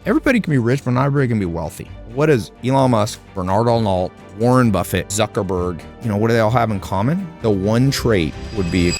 Everybody can be rich, but not everybody can be wealthy. What does Elon Musk, Bernard Arnault, Warren Buffett, Zuckerberg, what do they all have in common? The one trait would be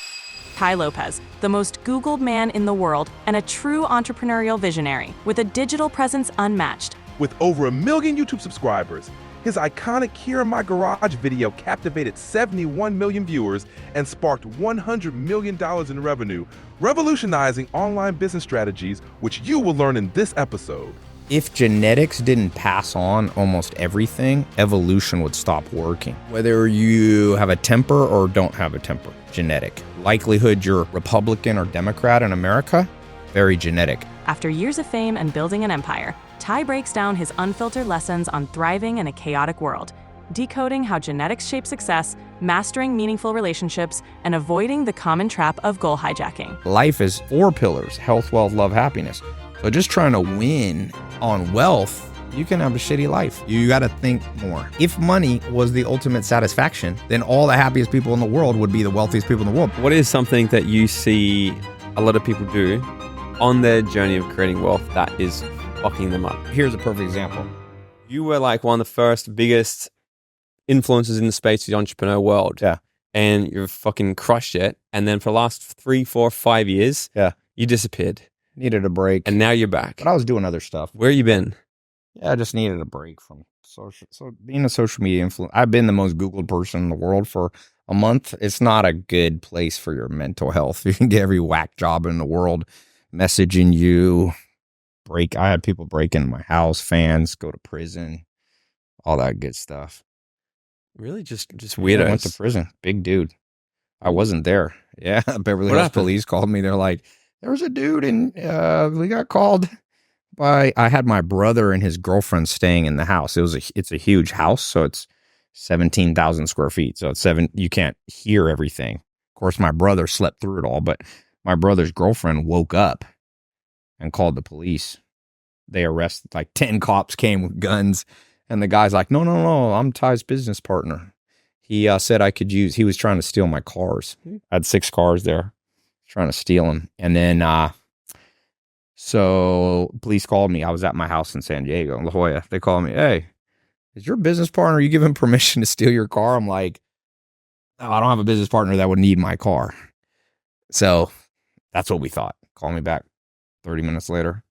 Tai Lopez, the most Googled man in the world and a true entrepreneurial visionary with a digital presence unmatched. With over 1 million YouTube subscribers, his iconic Here in My Garage video captivated 71 million viewers and sparked $100 million in revenue, revolutionizing online business strategies, which you will learn in this episode. if genetics didn't pass on almost everything, evolution would stop working. Whether you have a temper or don't have a temper, genetic. Likelihood you're Republican or Democrat in America, very genetic. After years of fame and building an empire, Tai breaks down his unfiltered lessons on thriving in a chaotic world, decoding how genetics shape success, mastering meaningful relationships, and avoiding the common trap of goal hijacking. Life is 4 pillars: health, wealth, love, happiness. So just trying to win on wealth, you can have a shitty life. You got to think more. If money was the ultimate satisfaction, then all the happiest people in the world would be the wealthiest people in the world. What is something that you see a lot of people do on their journey of creating wealth that is fucking them up? Here's a perfect example. You were like one of the first biggest influencers in the space of the entrepreneur world. Yeah. And you've fucking crushed it. And then for the last 3, 4, 5 years, you disappeared. Needed a break. And now you're back. But I was doing other stuff. Where you been? Yeah, I just needed a break from social. So being a social media influencer, I've been the most Googled person in the world for a month. It's not a good place for your mental health. You can get every whack job in the world messaging you. I had people break into my house, fans, go to prison, all that good stuff. Really? Just weirdos? I went to prison. Big dude. I wasn't there. Yeah. Beverly What Hills happened? police called me. They're like, there was a dude and we got called by, I had my brother and his girlfriend staying in the house. It's a huge house. So it's 17,000 square feet. So you can't hear everything. Of course, my brother slept through it all, but my brother's girlfriend woke up and called the police. They arrested, like 10 cops came with guns. And the guy's like, no, I'm Ty's business partner. He said he was trying to steal my cars. I had 6 cars there, trying to steal them. And then, so police called me. I was at my house in San Diego, in La Jolla. They called me, hey, is your business partner, you give him permission to steal your car? I'm like, no, I don't have a business partner that would need my car. So that's what we thought. Call me back 30 minutes later.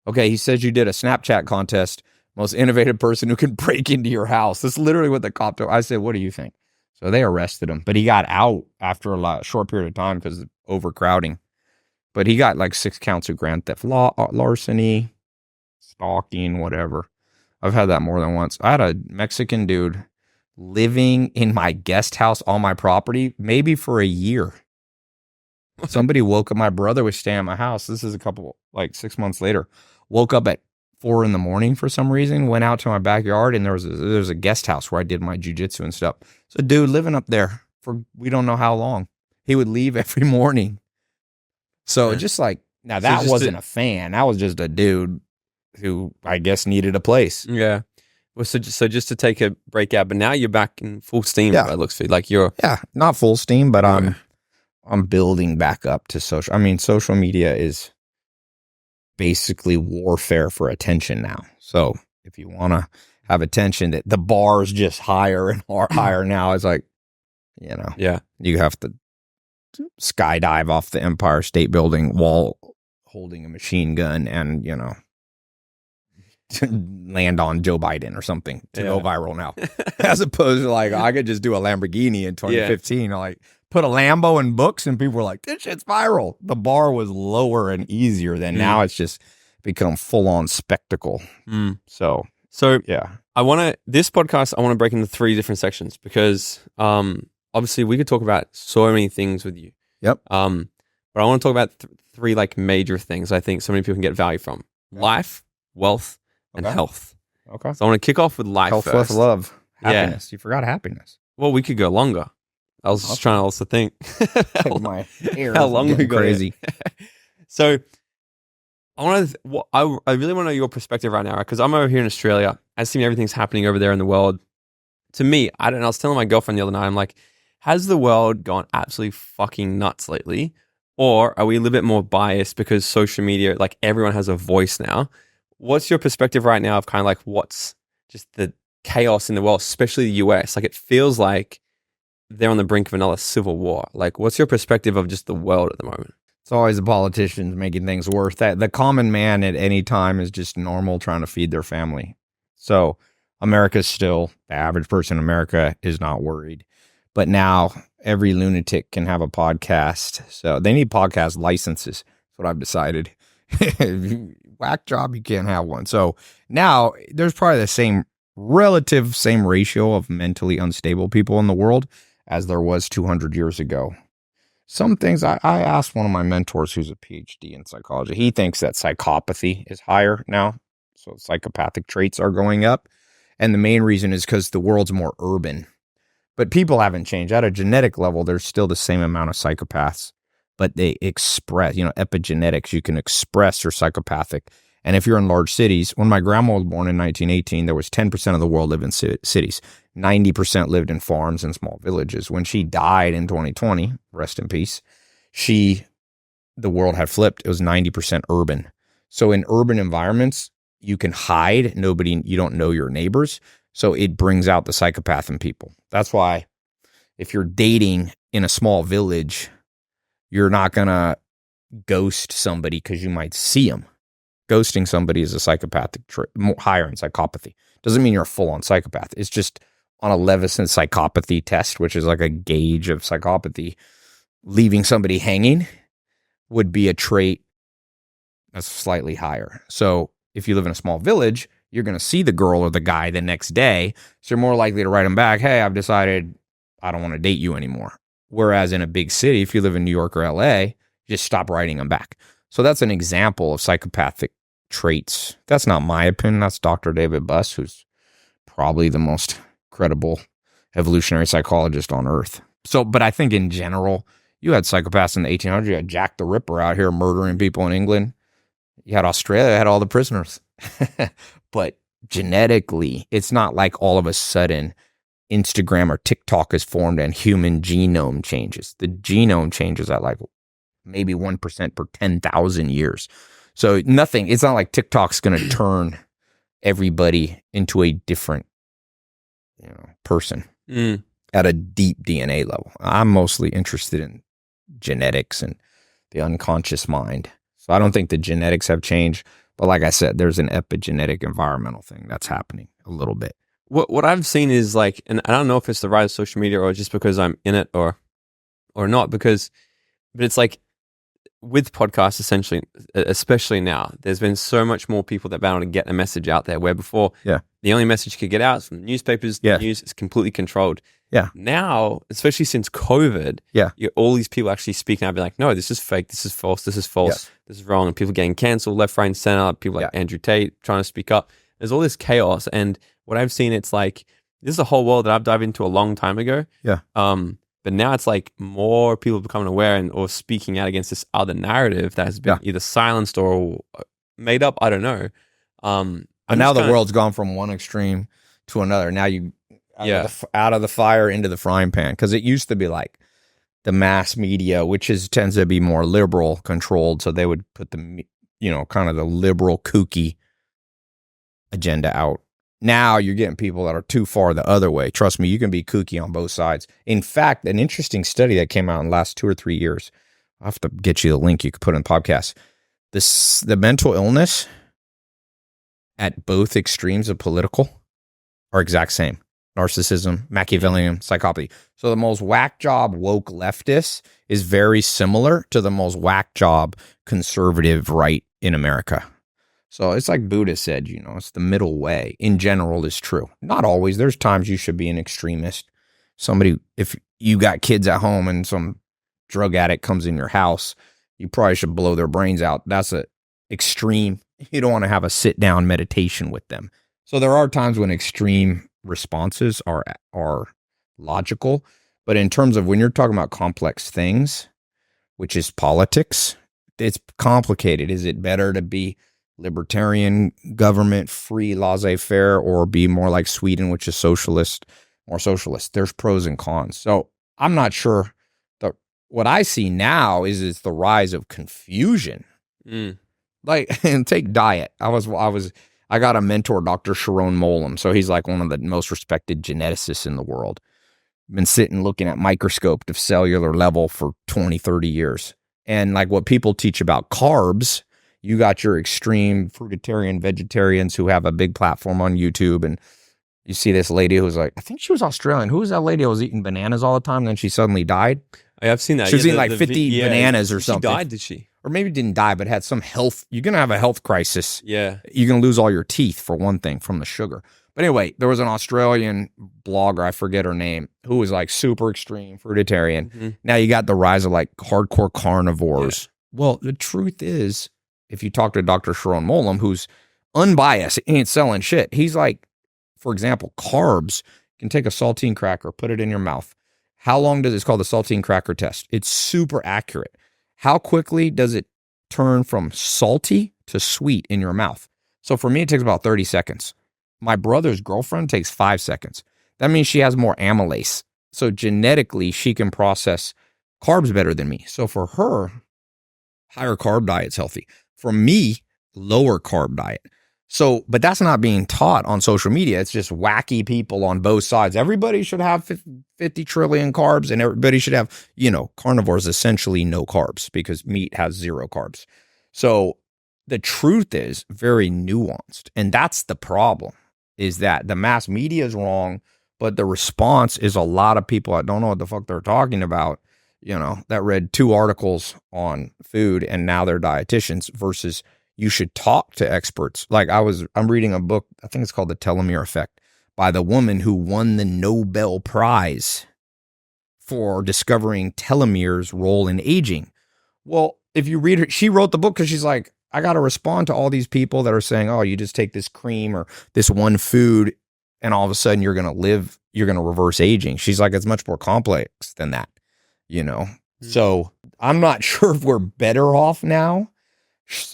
Okay, he says you did a Snapchat contest. Most innovative person who can break into your house. That's literally what the cop told. I said, what do you think? So they arrested him, but he got out after a short period of time because of overcrowding. But he got like 6 counts of grand theft, larceny, stalking, whatever. I've had that more than once. I had a Mexican dude living in my guest house on my property, maybe for a year. Somebody woke up. My brother was staying at my house. This is 6 months later. Woke up at 4 a.m. for some reason, went out to my backyard, and there was a guest house where I did my jujitsu and stuff. So dude living up there for we don't know how long. He would leave every morning. So just like, now that wasn't a fan. That was just a dude who I guess needed a place. Yeah. Well, so just to take a break out, but now you're back in full steam. Yeah. By the looks of it. Like you're. Yeah, not full steam, but I'm building back up to social. I mean, social media is basically warfare for attention now. So if you want to have attention, that the bar is just higher and higher now. It's like, you have to skydive off the Empire State Building while holding a machine gun and, land on Joe Biden or something to go viral now. As opposed to like, I could just do a Lamborghini in 2015. Like, put a Lambo in books and people were like, this shit's viral. The bar was lower and easier than now. It's just become full on spectacle. So yeah. This podcast, I want to break into 3 different sections because obviously we could talk about so many things with you. Yep. But I want to talk about 3 like major things I think so many people can get value from. Okay. Life, wealth, and health. Okay. So I want to kick off with life health, first. Wealth, love, happiness. You forgot happiness. Well, we could go longer. I was just trying to also think how long we go. Crazy. So I really want to know your perspective right now, because I'm over here in Australia. I see everything's happening over there in the world. To me, I was telling my girlfriend the other night, I'm like, has the world gone absolutely fucking nuts lately? Or are we a little bit more biased because social media, like everyone has a voice now? what's your perspective right now of kind of like what's just the chaos in the world, especially the US? Like, it feels like they're on the brink of another civil war. Like, what's your perspective of just the world at the moment? It's always the politicians making things worse. That the common man at any time is just normal, trying to feed their family. So America's still, the average person in America is not worried. But now every lunatic can have a podcast. So they need podcast licenses. That's what I've decided. Whack job, you can't have one. So now there's probably the same ratio of mentally unstable people in the world as there was 200 years ago. Some things I asked one of my mentors who's a PhD in psychology. He thinks that psychopathy is higher now. So psychopathic traits are going up. And the main reason is because the world's more urban. But people haven't changed. At a genetic level, there's still the same amount of psychopaths. But they express, epigenetics, you can express your psychopathic. And if you're in large cities, when my grandma was born in 1918, there was 10% of the world lived in cities. 90% lived in farms and small villages. When she died in 2020, rest in peace, the world had flipped. It was 90% urban. So in urban environments, you can hide. You don't know your neighbors. So it brings out the psychopath in people. That's why if you're dating in a small village, you're not going to ghost somebody because you might see them. Ghosting somebody is a psychopathic trait, higher in psychopathy. Doesn't mean you're a full-on psychopath. It's just on a Leveson psychopathy test, which is like a gauge of psychopathy, leaving somebody hanging would be a trait that's slightly higher. So if you live in a small village, you're going to see the girl or the guy the next day. So you're more likely to write them back, hey, I've decided I don't want to date you anymore. Whereas in a big city, if you live in New York or LA, just stop writing them back. So that's an example of psychopathic traits. That's not my opinion. That's Dr. David Buss, who's probably the most credible evolutionary psychologist on earth. So, but I think in general, you had psychopaths in the 1800s. You had Jack the Ripper out here murdering people in England. You had Australia, had all the prisoners. But genetically, it's not like all of a sudden Instagram or TikTok is formed and human genome changes. The genome changes at like maybe 1% per 10,000 years. So nothing, it's not like TikTok's going to turn everybody into a different person at a deep DNA level. I'm mostly interested in genetics and the unconscious mind. So I don't think the genetics have changed. But like I said, there's an epigenetic environmental thing that's happening a little bit. What I've seen is like, and I don't know if it's the rise of social media or just because I'm in it or not, but it's like with podcasts, essentially, especially now, there's been so much more people that have been able to get a message out there, where before the only message you could get out is from the newspapers, the news is completely controlled. Yeah. Now, especially since COVID, all these people actually speaking out, be like, no, this is fake, this is false, this is wrong, and people getting cancelled left, right, and center. People like Andrew Tate trying to speak up. There's all this chaos, and what I've seen, it's like this is a whole world that I've dived into a long time ago. Yeah. But now it's like more people becoming aware or speaking out against this other narrative that has been either silenced or made up. I don't know. But now the world's gone from one extreme to another. Now you out of the fire into the frying pan, because it used to be like the mass media, which tends to be more liberal controlled, so they would put the kind of the liberal kooky agenda out. Now you're getting people that are too far the other way. Trust me, you can be kooky on both sides. In fact, an interesting study that came out in the last 2 or 3 years, I'll have to get you the link you could put in the podcast. The mental illness at both extremes of political are exact same. Narcissism, Machiavellian, psychopathy. So the most whack job woke leftist is very similar to the most whack job conservative right in America. So it's like Buddha said, it's the middle way in general is true. Not always. There's times you should be an extremist. If you got kids at home and some drug addict comes in your house, you probably should blow their brains out. That's an extreme. You don't want to have a sit down meditation with them. So there are times when extreme responses are logical. But in terms of when you're talking about complex things, which is politics, it's complicated. Is it better to be libertarian government, free, laissez-faire, or be more like Sweden, which is more socialist? There's pros and cons. So I'm not sure. What I see now is the rise of confusion. Like, and take diet. I got a mentor, Dr. Sharon Molam. So he's like one of the most respected geneticists in the world. Been sitting looking at microscope to cellular level for 20, 30 years. And like what people teach about carbs, you got your extreme fruitarian vegetarians who have a big platform on YouTube. And you see this lady who's like, I think she was Australian. Who was that lady who was eating bananas all the time? And then she suddenly died. I've seen that. She was eating like 50 bananas or something. She died, did she? Or maybe didn't die, but had some health. You're going to have a health crisis. Yeah. You're going to lose all your teeth, for one thing, from the sugar. But anyway, there was an Australian blogger, I forget her name, who was like super extreme fruitarian. Mm-hmm. Now you got the rise of like hardcore carnivores. Yeah. Well, the truth is, if you talk to Dr. Sharon Molam, who's unbiased, he ain't selling shit. He's like, for example, carbs. You can take a saltine cracker, put it in your mouth. How long does it's called the saltine cracker test? It's super accurate. How quickly does it turn from salty to sweet in your mouth? So for me, it takes about 30 seconds. My brother's girlfriend takes 5 seconds. That means she has more amylase. So genetically, she can process carbs better than me. So for her, higher carb diet's healthy. For me, lower carb diet. So, but that's not being taught on social media. It's just wacky people on both sides. Everybody should have 50 trillion carbs, and everybody should have, carnivores essentially no carbs because meat has 0 carbs. So the truth is very nuanced. And that's the problem, is that the mass media is wrong, but the response is a lot of people that don't know what the fuck they're talking about, that read 2 articles on food and now they're dietitians, versus you should talk to experts. Like I'm reading a book, I think it's called The Telomere Effect, by the woman who won the Nobel Prize for discovering telomeres' role in aging. Well, if you read her, she wrote the book because she's like, I got to respond to all these people that are saying, oh, you just take this cream or this one food and all of a sudden you're going to reverse aging. She's like, it's much more complex than that, So I'm not sure if we're better off now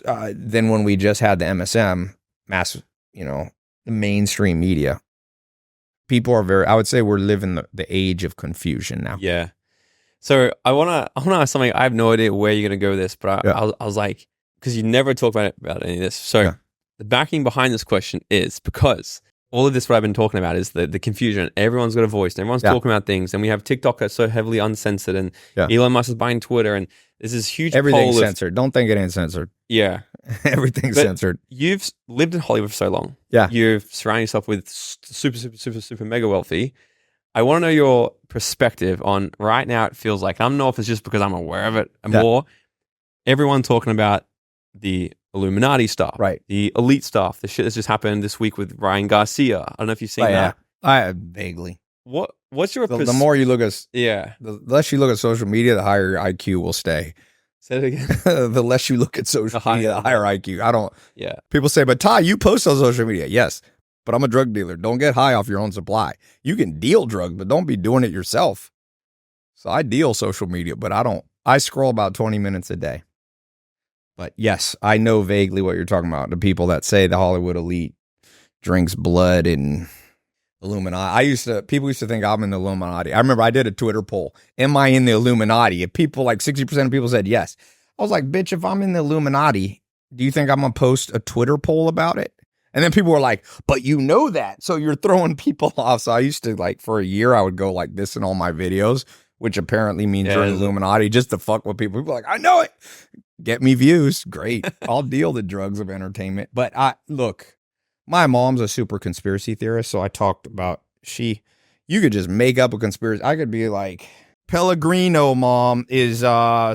than when we just had the MSM mass, the mainstream media. People are I would say we're living the age of confusion now. Yeah. So I want to ask something. I have no idea where you're going to go with this, but I was like, because you never talk about any of this. So the backing behind this question is because all of this, what I've been talking about, is the confusion. Everyone's got a voice and everyone's talking about things. And we have TikTok that's so heavily uncensored, and Elon Musk is buying Twitter, and there's this huge everything's censored. Don't think it ain't censored. Yeah. Everything's censored. You've lived in Hollywood for so long. Yeah. You've surrounded yourself with super mega wealthy. I want to know your perspective on right now. It feels like, I don't know if it's just because I'm aware of it more. Everyone talking about the Illuminati stuff, right? The elite stuff, the shit that's just happened this week with Ryan Garcia. I don't know if you've seen that. I vaguely. What's your the more you look at the less you look at social media, the higher your IQ will stay. Say it again. The less you look at social media, the higher IQ. I don't. Yeah. People say, but Tai, you post on social media. Yes, but I'm a drug dealer. Don't get high off your own supply. You can deal drugs, but don't be doing it yourself. So I deal social media, but I don't. I scroll about 20 minutes a day. But yes, I know vaguely what you're talking about. The people that say the Hollywood elite drinks blood and Illuminati. People used to think I'm in the Illuminati. I remember I did a Twitter poll. Am I in the Illuminati? And people, like 60% of people said yes. I was like, bitch, if I'm in the Illuminati, do you think I'm going to post a Twitter poll about it? And then people were like, but you know that. So you're throwing people off. So I used to, like, for a year, I would go like this in all my videos, which apparently means you're in the Illuminati, just to fuck with people. People are like, I know it. Get me views. Great. I'll deal the drugs of entertainment. But look, my mom's a super conspiracy theorist. So I talked about you could just make up a conspiracy. I could be like, Pellegrino mom is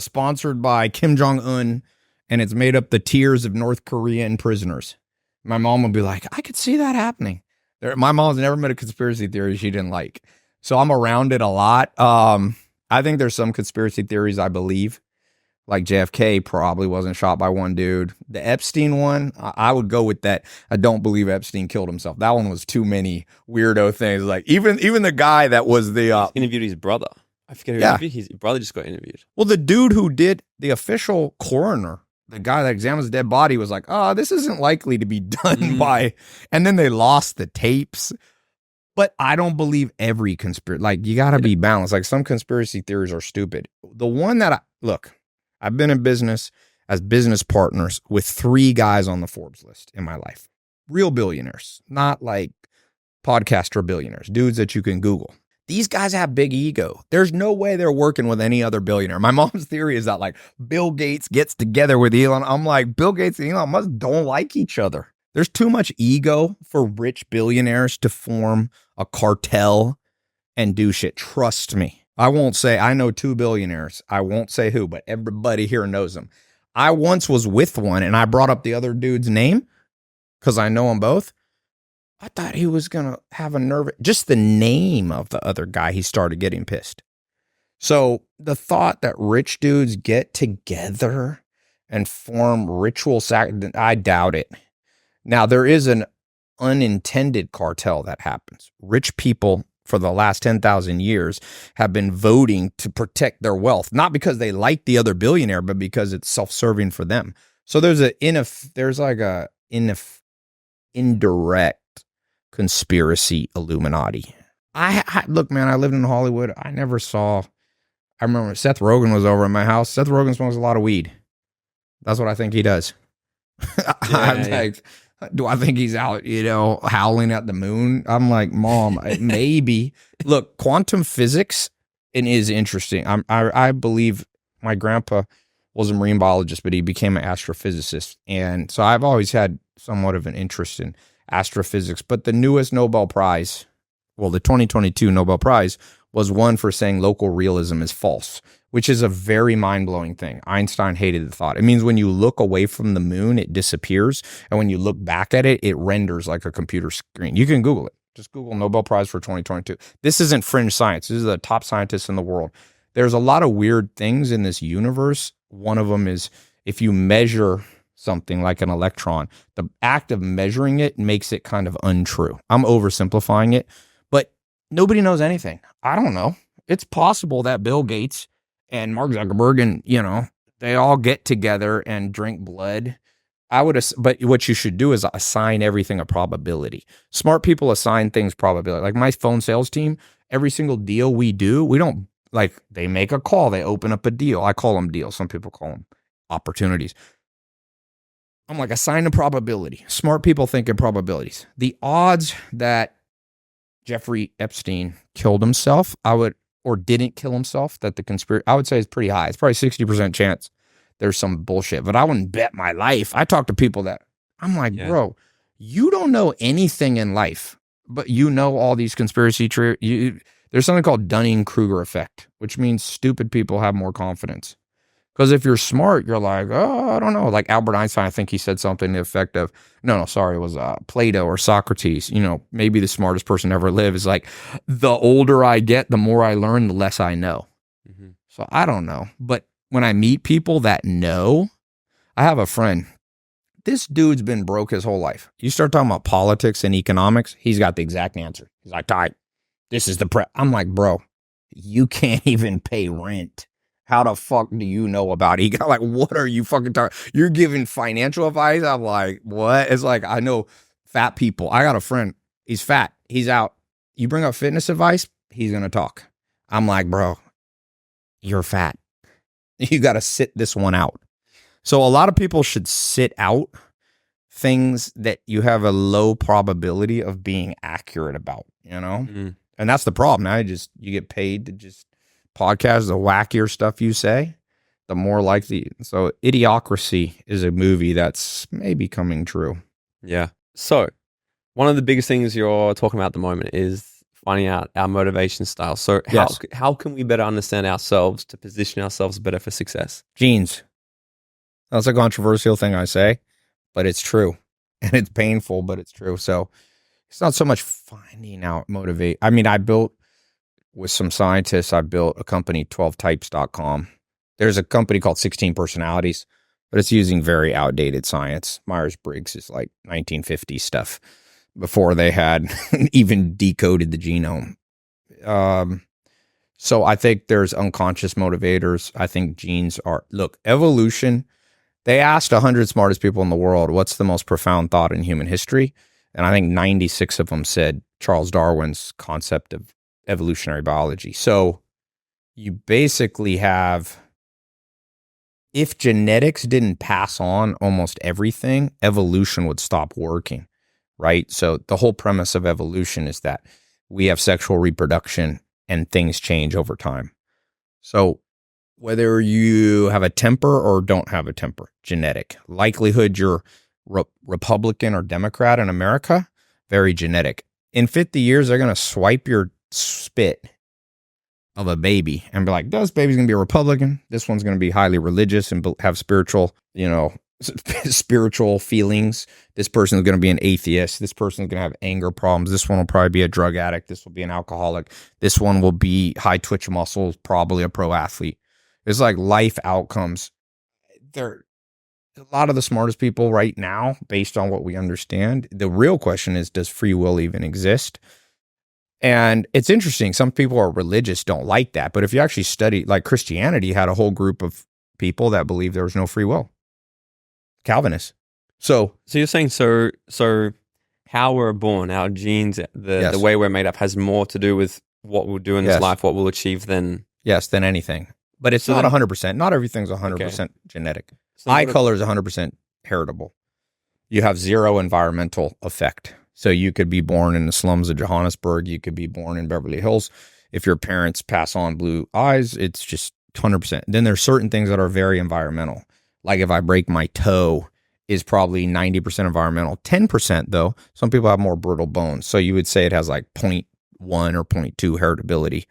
sponsored by Kim Jong-un and it's made up the tears of North Korean prisoners. My mom would be like, I could see that happening. My mom's never met a conspiracy theory she didn't like. So I'm around it a lot. I think there's some conspiracy theories I believe. Like JFK probably wasn't shot by one dude. The Epstein one, I would go with that. I don't believe Epstein killed himself. That one was too many weirdo things. Like even the guy that was the interviewed his brother. I forget who interviewed. His brother just got interviewed. Well, the dude who did the official coroner, the guy that examines the dead body, was like, this isn't likely to be done by. And then they lost the tapes. But I don't believe every conspiracy. Like, you got to be balanced. Like, some conspiracy theories are stupid. The one that look, I've been in business as business partners with 3 guys on the Forbes list in my life. Real billionaires, not like podcaster billionaires, dudes that you can Google. These guys have big ego. There's no way they're working with any other billionaire. My mom's theory is that like Bill Gates gets together with Elon. I'm like, Bill Gates and Elon Musk don't like each other. There's too much ego for rich billionaires to form a cartel and do shit. Trust me. I won't say, I know 2 billionaires. I won't say who, but everybody here knows them. I once was with one and I brought up the other dude's name because I know them both. I thought he was going to have a nerve. Just the name of the other guy, he started getting pissed. So the thought that rich dudes get together and form ritual I doubt it. Now, there is an unintended cartel that happens. Rich people for the last 10,000 years have been voting to protect their wealth, not because they like the other billionaire, but because it's self-serving for them. So there's like a indirect conspiracy Illuminati. I look, man, I lived in Hollywood. I remember Seth Rogen was over at my house. Seth Rogen smokes a lot of weed. That's what I think he does. Like, do I think he's out, howling at the moon? I'm like, Mom, maybe. Look, quantum physics is interesting. I believe my grandpa was a marine biologist, but he became an astrophysicist. And so I've always had somewhat of an interest in astrophysics. But the newest Nobel Prize, the 2022 Nobel Prize, was won for saying local realism is false, which is a very mind-blowing thing. Einstein hated the thought. It means when you look away from the moon, it disappears. And when you look back at it, it renders like a computer screen. You can Google it. Just Google Nobel Prize for 2022. This isn't fringe science. This is the top scientists in the world. There's a lot of weird things in this universe. One of them is if you measure something like an electron, the act of measuring it makes it kind of untrue. I'm oversimplifying it, but nobody knows anything. I don't know. It's possible that Bill Gates and Mark Zuckerberg and, they all get together and drink blood. But what you should do is assign everything a probability. Smart people assign things probability. Like my phone sales team, every single deal we do, we don't they make a call, they open up a deal. I call them deals. Some people call them opportunities. I'm like, assign a probability. Smart people think in probabilities. The odds that Jeffrey Epstein killed himself, or didn't kill himself, that the conspiracy, I would say is pretty high. It's probably 60% chance there's some bullshit, but I wouldn't bet my life. I talk to people that I'm like, bro, you don't know anything in life, but you know all these conspiracy there's something called Dunning-Kruger effect, which means stupid people have more confidence. Because if you're smart, you're like, oh, I don't know. Like Albert Einstein, I think he said something to the effect of, it was Plato or Socrates. Maybe the smartest person ever lived is like, the older I get, the more I learn, the less I know. Mm-hmm. So I don't know. But when I meet people that know, I have a friend. This dude's been broke his whole life. You start talking about politics and economics, he's got the exact answer. He's like, Tai, this is the prep. I'm like, bro, you can't even pay rent. How the fuck do you know about it? He got like, what are you fucking talking? You're giving financial advice? I'm like, what? It's like, I know fat people. I got a friend. He's fat. He's out. You bring up fitness advice, he's going to talk. I'm like, bro, you're fat. You got to sit this one out. So a lot of people should sit out things that you have a low probability of being accurate about, Mm-hmm. And that's the problem. Now you get paid to just podcast, the wackier stuff you say, the more likely. So Idiocracy is a movie that's maybe coming true. Yeah. So one of the biggest things you're talking about at the moment is finding out our motivation style. So how can we better understand ourselves to position ourselves better for success? Genes. That's a controversial thing I say, but it's true. And it's painful, but it's true. So it's not so much finding out motivate. I mean, with some scientists, I built a company, 12types.com. There's a company called 16 Personalities, but it's using very outdated science. Myers-Briggs is like 1950 stuff before they had even decoded the genome. So I think there's unconscious motivators. I think genes evolution. They asked 100 smartest people in the world, what's the most profound thought in human history? And I think 96 of them said Charles Darwin's concept of evolutionary biology. So you basically have if genetics didn't pass on almost everything, evolution would stop working, right? So the whole premise of evolution is that we have sexual reproduction and things change over time. So whether you have a temper or don't have a temper, genetic. Likelihood you're Republican or Democrat in America, very genetic. In 50 years, they're going to swipe your spit of a baby and be like, this baby's going to be a Republican. This one's going to be highly religious and have spiritual, spiritual feelings. This person is going to be an atheist. This person is going to have anger problems. This one will probably be a drug addict. This will be an alcoholic. This one will be high twitch muscles, probably a pro athlete. It's like life outcomes. They're a lot of the smartest people right now, based on what we understand. The real question is, does free will even exist? And it's interesting. Some people are religious, don't like that. But if you actually study, like Christianity had a whole group of people that believe there was no free will. Calvinists. So you're saying so how we're born, our genes, the way we're made up has more to do with what we'll do in this life, what we'll achieve than anything. But it's not 100%. Not everything's 100% genetic. Eye color is 100% heritable. You have zero environmental effect. So you could be born in the slums of Johannesburg. You could be born in Beverly Hills. If your parents pass on blue eyes, it's just 100%. Then there's certain things that are very environmental. Like if I break my toe is probably 90% environmental. 10% though, some people have more brittle bones. So you would say it has like 0.1 or 0.2 heritability.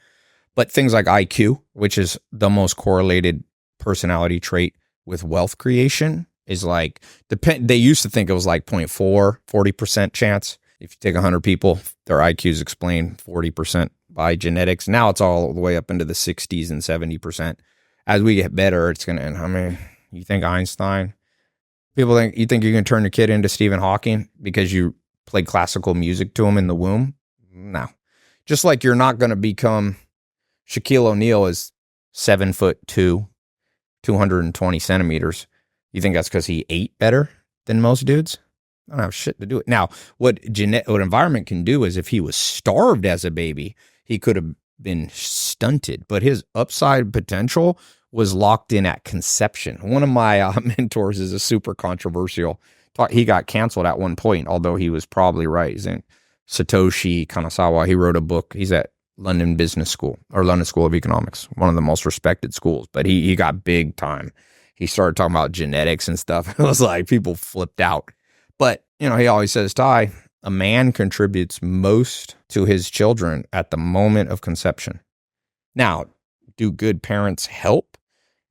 But things like IQ, which is the most correlated personality trait with wealth creation, is like, they used to think it was like 0.4, 40% chance. If you take 100 people, their IQs explain 40% by genetics. Now it's all the way up into the 60s and 70%. As we get better, it's going to, you think Einstein, you think you can turn your kid into Stephen Hawking because you played classical music to him in the womb? No. Just like you're not going to become, Shaquille O'Neal is 7'2", 220 centimeters. You think that's because he ate better than most dudes? I don't have shit to do it. Now, what environment can do is if he was starved as a baby, he could have been stunted, but his upside potential was locked in at conception. One of my mentors is a super controversial. He got canceled at one point, although he was probably right. He's in Satoshi Kanazawa. He wrote a book. He's at London Business School or London School of Economics, one of the most respected schools, but he got big time. He started talking about genetics and stuff. It was like people flipped out. But, he always says, Tai, a man contributes most to his children at the moment of conception. Now, do good parents help?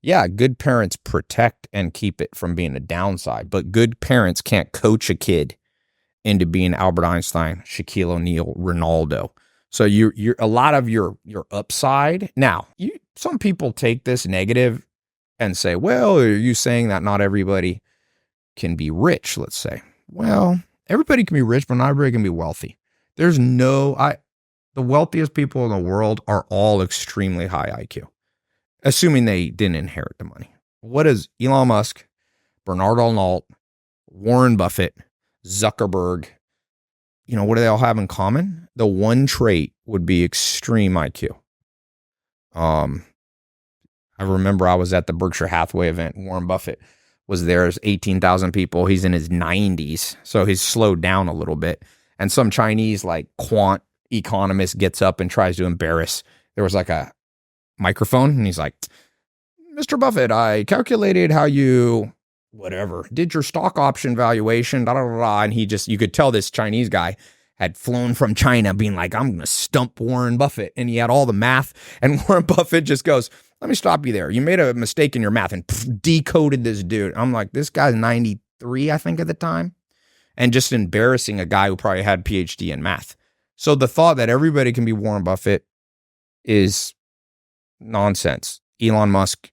Yeah, good parents protect and keep it from being a downside, but good parents can't coach a kid into being Albert Einstein, Shaquille O'Neal, Ronaldo. So you're a lot of your upside. Now, some people take this negative and say, well, are you saying that not everybody can be rich, let's say? Well, everybody can be rich, but not everybody can be wealthy. The wealthiest people in the world are all extremely high IQ, assuming they didn't inherit the money. What is Elon Musk, Bernard Arnault, Warren Buffett, Zuckerberg, what do they all have in common? The one trait would be extreme IQ. I remember I was at the Berkshire Hathaway event. Warren Buffett was there. There's 18,000 people. He's in his 90s, so he's slowed down a little bit. And some Chinese quant economist gets up and tries to embarrass. There was a microphone, and he's like, Mr. Buffett, I calculated how you did your stock option valuation, and you could tell this Chinese guy had flown from China being like, I'm going to stump Warren Buffett. And he had all the math, and Warren Buffett just goes, let me stop you there. You made a mistake in your math, and decoded this dude. I'm like, this guy's 93, I think, at the time, and just embarrassing a guy who probably had PhD in math. So the thought that everybody can be Warren Buffett is nonsense. Elon Musk,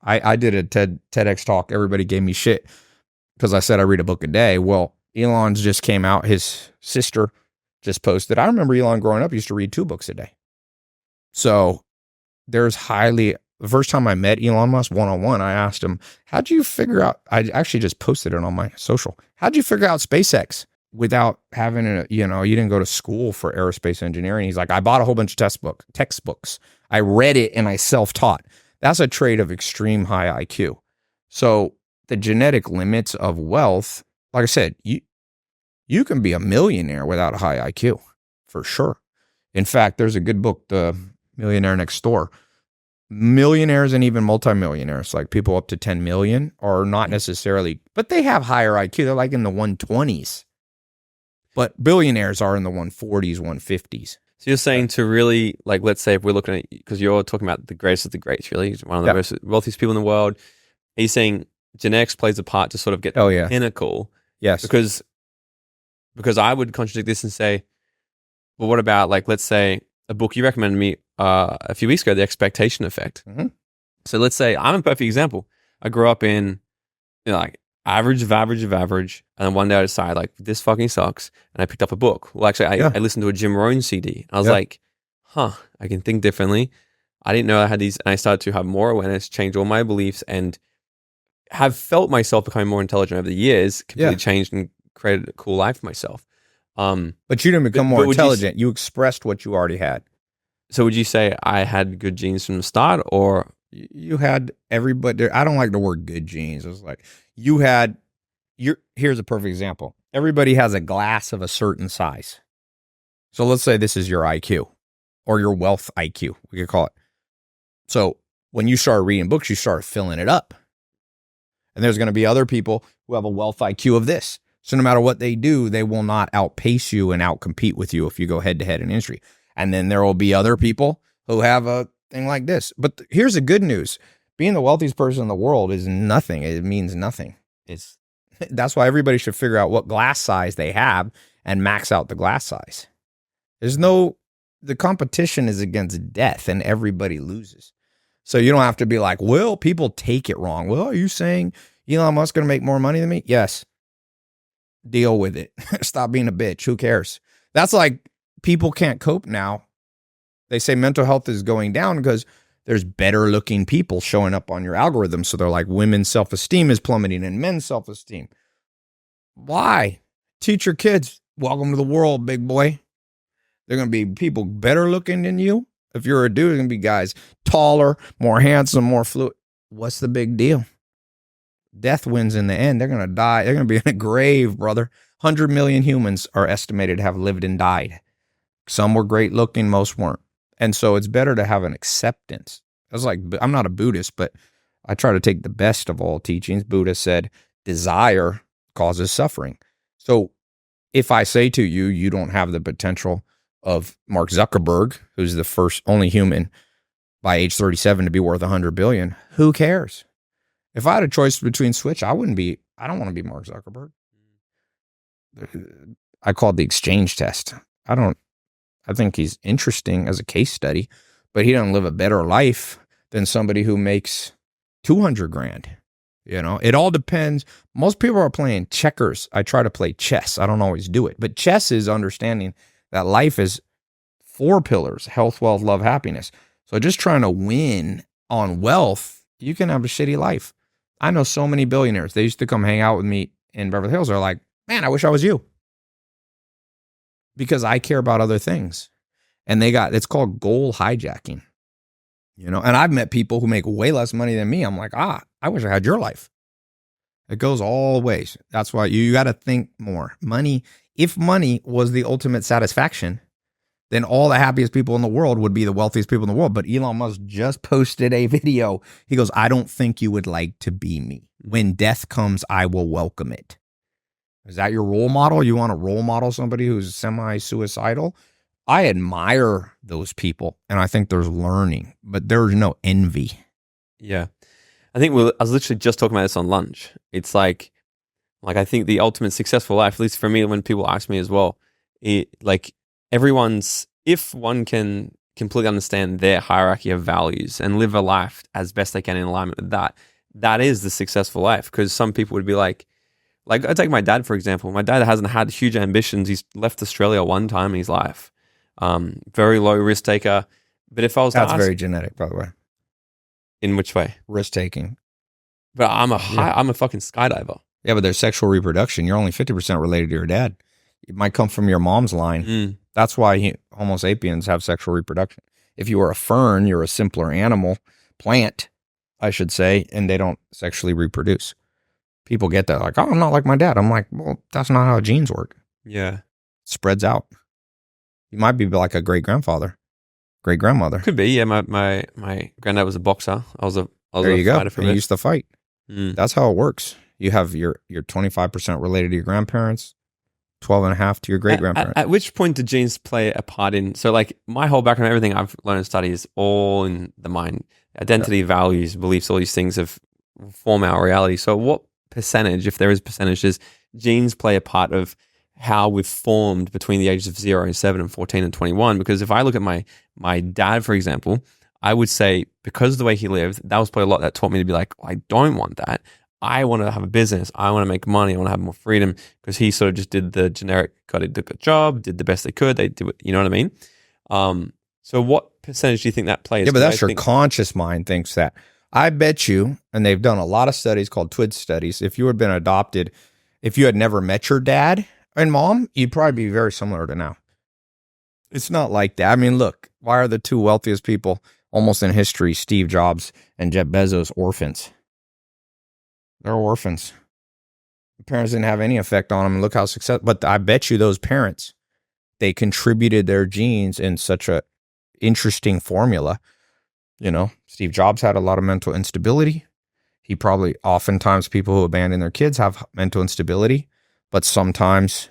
I did a TEDx talk. Everybody gave me shit because I said I read a book a day. Well, Elon's just came out. His sister just posted. I remember Elon growing up used to read 2 books a day. So the first time I met Elon Musk one-on-one, I asked him, how'd you figure out, I actually just posted it on my social. How'd you figure out SpaceX without having you didn't go to school for aerospace engineering? He's like, I bought a whole bunch of textbooks. I read it and I self-taught. That's a trait of extreme high IQ. So the genetic limits of wealth, like I said, you can be a millionaire without a high IQ, for sure. In fact, there's a good book, The Millionaire Next Door. Millionaires and even multimillionaires, like people up to 10 million, are not necessarily, but they have higher IQ. They're like in the 120s. But billionaires are in the 140s, 150s. So you're saying to really, like, let's say if we're looking at, because you're talking about the greatest of the greats, really, he's one of the most wealthiest people in the world. Are you saying genetics plays a part to sort of get the pinnacle? Yes. Because I would contradict this and say, well, what about, like, let's say a book you recommended me a few weeks ago, The Expectation Effect. Mm-hmm. So let's say I'm a perfect example. I grew up in, like, average of average, and then one day I decided, like, this fucking sucks, and I picked up a book. Well, actually, I listened to a Jim Rohn CD, and I was like, I can think differently. I didn't know I had these, and I started to have more awareness, change all my beliefs, and have felt myself becoming more intelligent over the years, completely changed and created a cool life for myself. But you didn't become more intelligent. You expressed what you already had. So would you say I had good genes from the start, or you had everybody? I don't like the word good genes. It was like here's a perfect example. Everybody has a glass of a certain size. So let's say this is your IQ or your wealth IQ, we could call it. So when you start reading books, you start filling it up. And there's going to be other people who have a wealth IQ of this. So no matter what they do, they will not outpace you and outcompete with you if you go head to head in industry. And then there will be other people who have a thing like this. But here's the good news. Being the wealthiest person in the world is nothing. It means nothing. That's why everybody should figure out what glass size they have and max out the glass size. The competition is against death and everybody loses. So you don't have to be like, well, people take it wrong. Well, are you saying Elon Musk's going to make more money than me? Yes. Deal with it. Stop being a bitch. Who cares? That's like, people can't cope now. They say mental health is going down because there's better looking people showing up on your algorithm. So they're like, women's self-esteem is plummeting and men's self-esteem. Why? Teach your kids, welcome to the world, big boy. They're going to be people better looking than you. If you're a dude, they're going to be guys taller, more handsome, more fluid. What's the big deal? Death wins in the end. They're going to die. They're going to be in a grave, brother. 100 million humans are estimated to have lived and died. Some were great looking, most weren't. And so it's better to have an acceptance. I was like, I'm not a Buddhist, but I try to take the best of all teachings. Buddha said, desire causes suffering. So if I say to you, you don't have the potential of Mark Zuckerberg, who's the only human by age 37 to be worth 100 billion, who cares? If I had a choice between switch, I don't want to be Mark Zuckerberg. I call it the exchange test. I think he's interesting as a case study, but he doesn't live a better life than somebody who makes 200 grand. You know, it all depends. Most people are playing checkers. I try to play chess. I don't always do it, but chess is understanding that life is 4 pillars: health, wealth, love, happiness. So just trying to win on wealth, you can have a shitty life. I know so many billionaires. They used to come hang out with me in Beverly Hills. They're like, man, I wish I was you. Because I care about other things. And it's called goal hijacking. You know, and I've met people who make way less money than me. I'm like, I wish I had your life. It goes all ways. That's why you got to think more. If money was the ultimate satisfaction, then all the happiest people in the world would be the wealthiest people in the world. But Elon Musk just posted a video. He goes, I don't think you would like to be me. When death comes, I will welcome it. Is that your role model? You want to role model somebody who's semi-suicidal? I admire those people, and I think there's learning, but there's no envy. Yeah. I think I was literally just talking about this on lunch. It's like I think the ultimate successful life, at least for me, when people ask me as well, if one can completely understand their hierarchy of values and live a life as best they can in alignment with that is the successful life. Because some people would be like I take my dad, for example. My dad hasn't had huge ambitions. He's left Australia one time in his life. Very low risk taker. But if I was That's very genetic, by the way. In which way? Risk taking. But I'm a fucking skydiver. Yeah, but there's sexual reproduction. You're only 50% related to your dad. It might come from your mom's line. That's why Homo sapiens have sexual reproduction. If you were a fern, you're a simpler animal, plant. I should say, and they don't sexually reproduce. People get that, like, oh, I'm not like my dad. I'm like, well, that's not how genes work. Yeah. It spreads out. You might be like a great-grandfather, great-grandmother. Could be. Yeah. My granddad was a boxer. I was a There you go. fighter for a And he bit. used to fight. Mm. That's how it works. You have your 25% related to your grandparents, 12.5 to your great-grandparents. At which point do genes play a part in? So, like, my whole background, everything I've learned and studied is all in the mind. Identity, values, beliefs, all these things have form our reality. So, what percentage, if there is percentages, genes play a part of how we've formed between the ages of 0 and 7 and 14 and 21? Because if I look at my dad, for example, I would say because of the way he lived, that was probably a lot that taught me to be like, I don't want that. I want to have a business. I want to make money. I want to have more freedom, because he sort of just did the generic, got a good job, did the best they could. They did, you know what I mean? So what percentage do you think that plays? Yeah, but 'Cause that's I your think- conscious mind thinks that. I bet you, and they've done a lot of studies called twin studies, if you had been adopted, if you had never met your dad and mom, you'd probably be very similar to now. It's not like that. I mean, look, why are the two wealthiest people almost in history, Steve Jobs and Jeff Bezos, orphans? They're orphans. The parents didn't have any effect on them. And look how successful. But I bet you those parents, they contributed their genes in such a interesting formula. You know, Steve Jobs had a lot of mental instability. He probably, oftentimes, people who abandon their kids have mental instability. But sometimes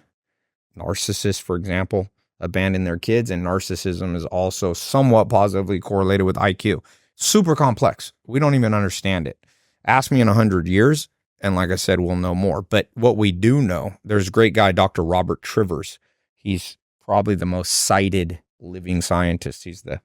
narcissists, for example, abandon their kids. And narcissism is also somewhat positively correlated with IQ. Super complex. We don't even understand it. Ask me in 100 years, and like I said, we'll know more. But what we do know, there's a great guy, Dr. Robert Trivers. He's probably the most cited living scientist. He's the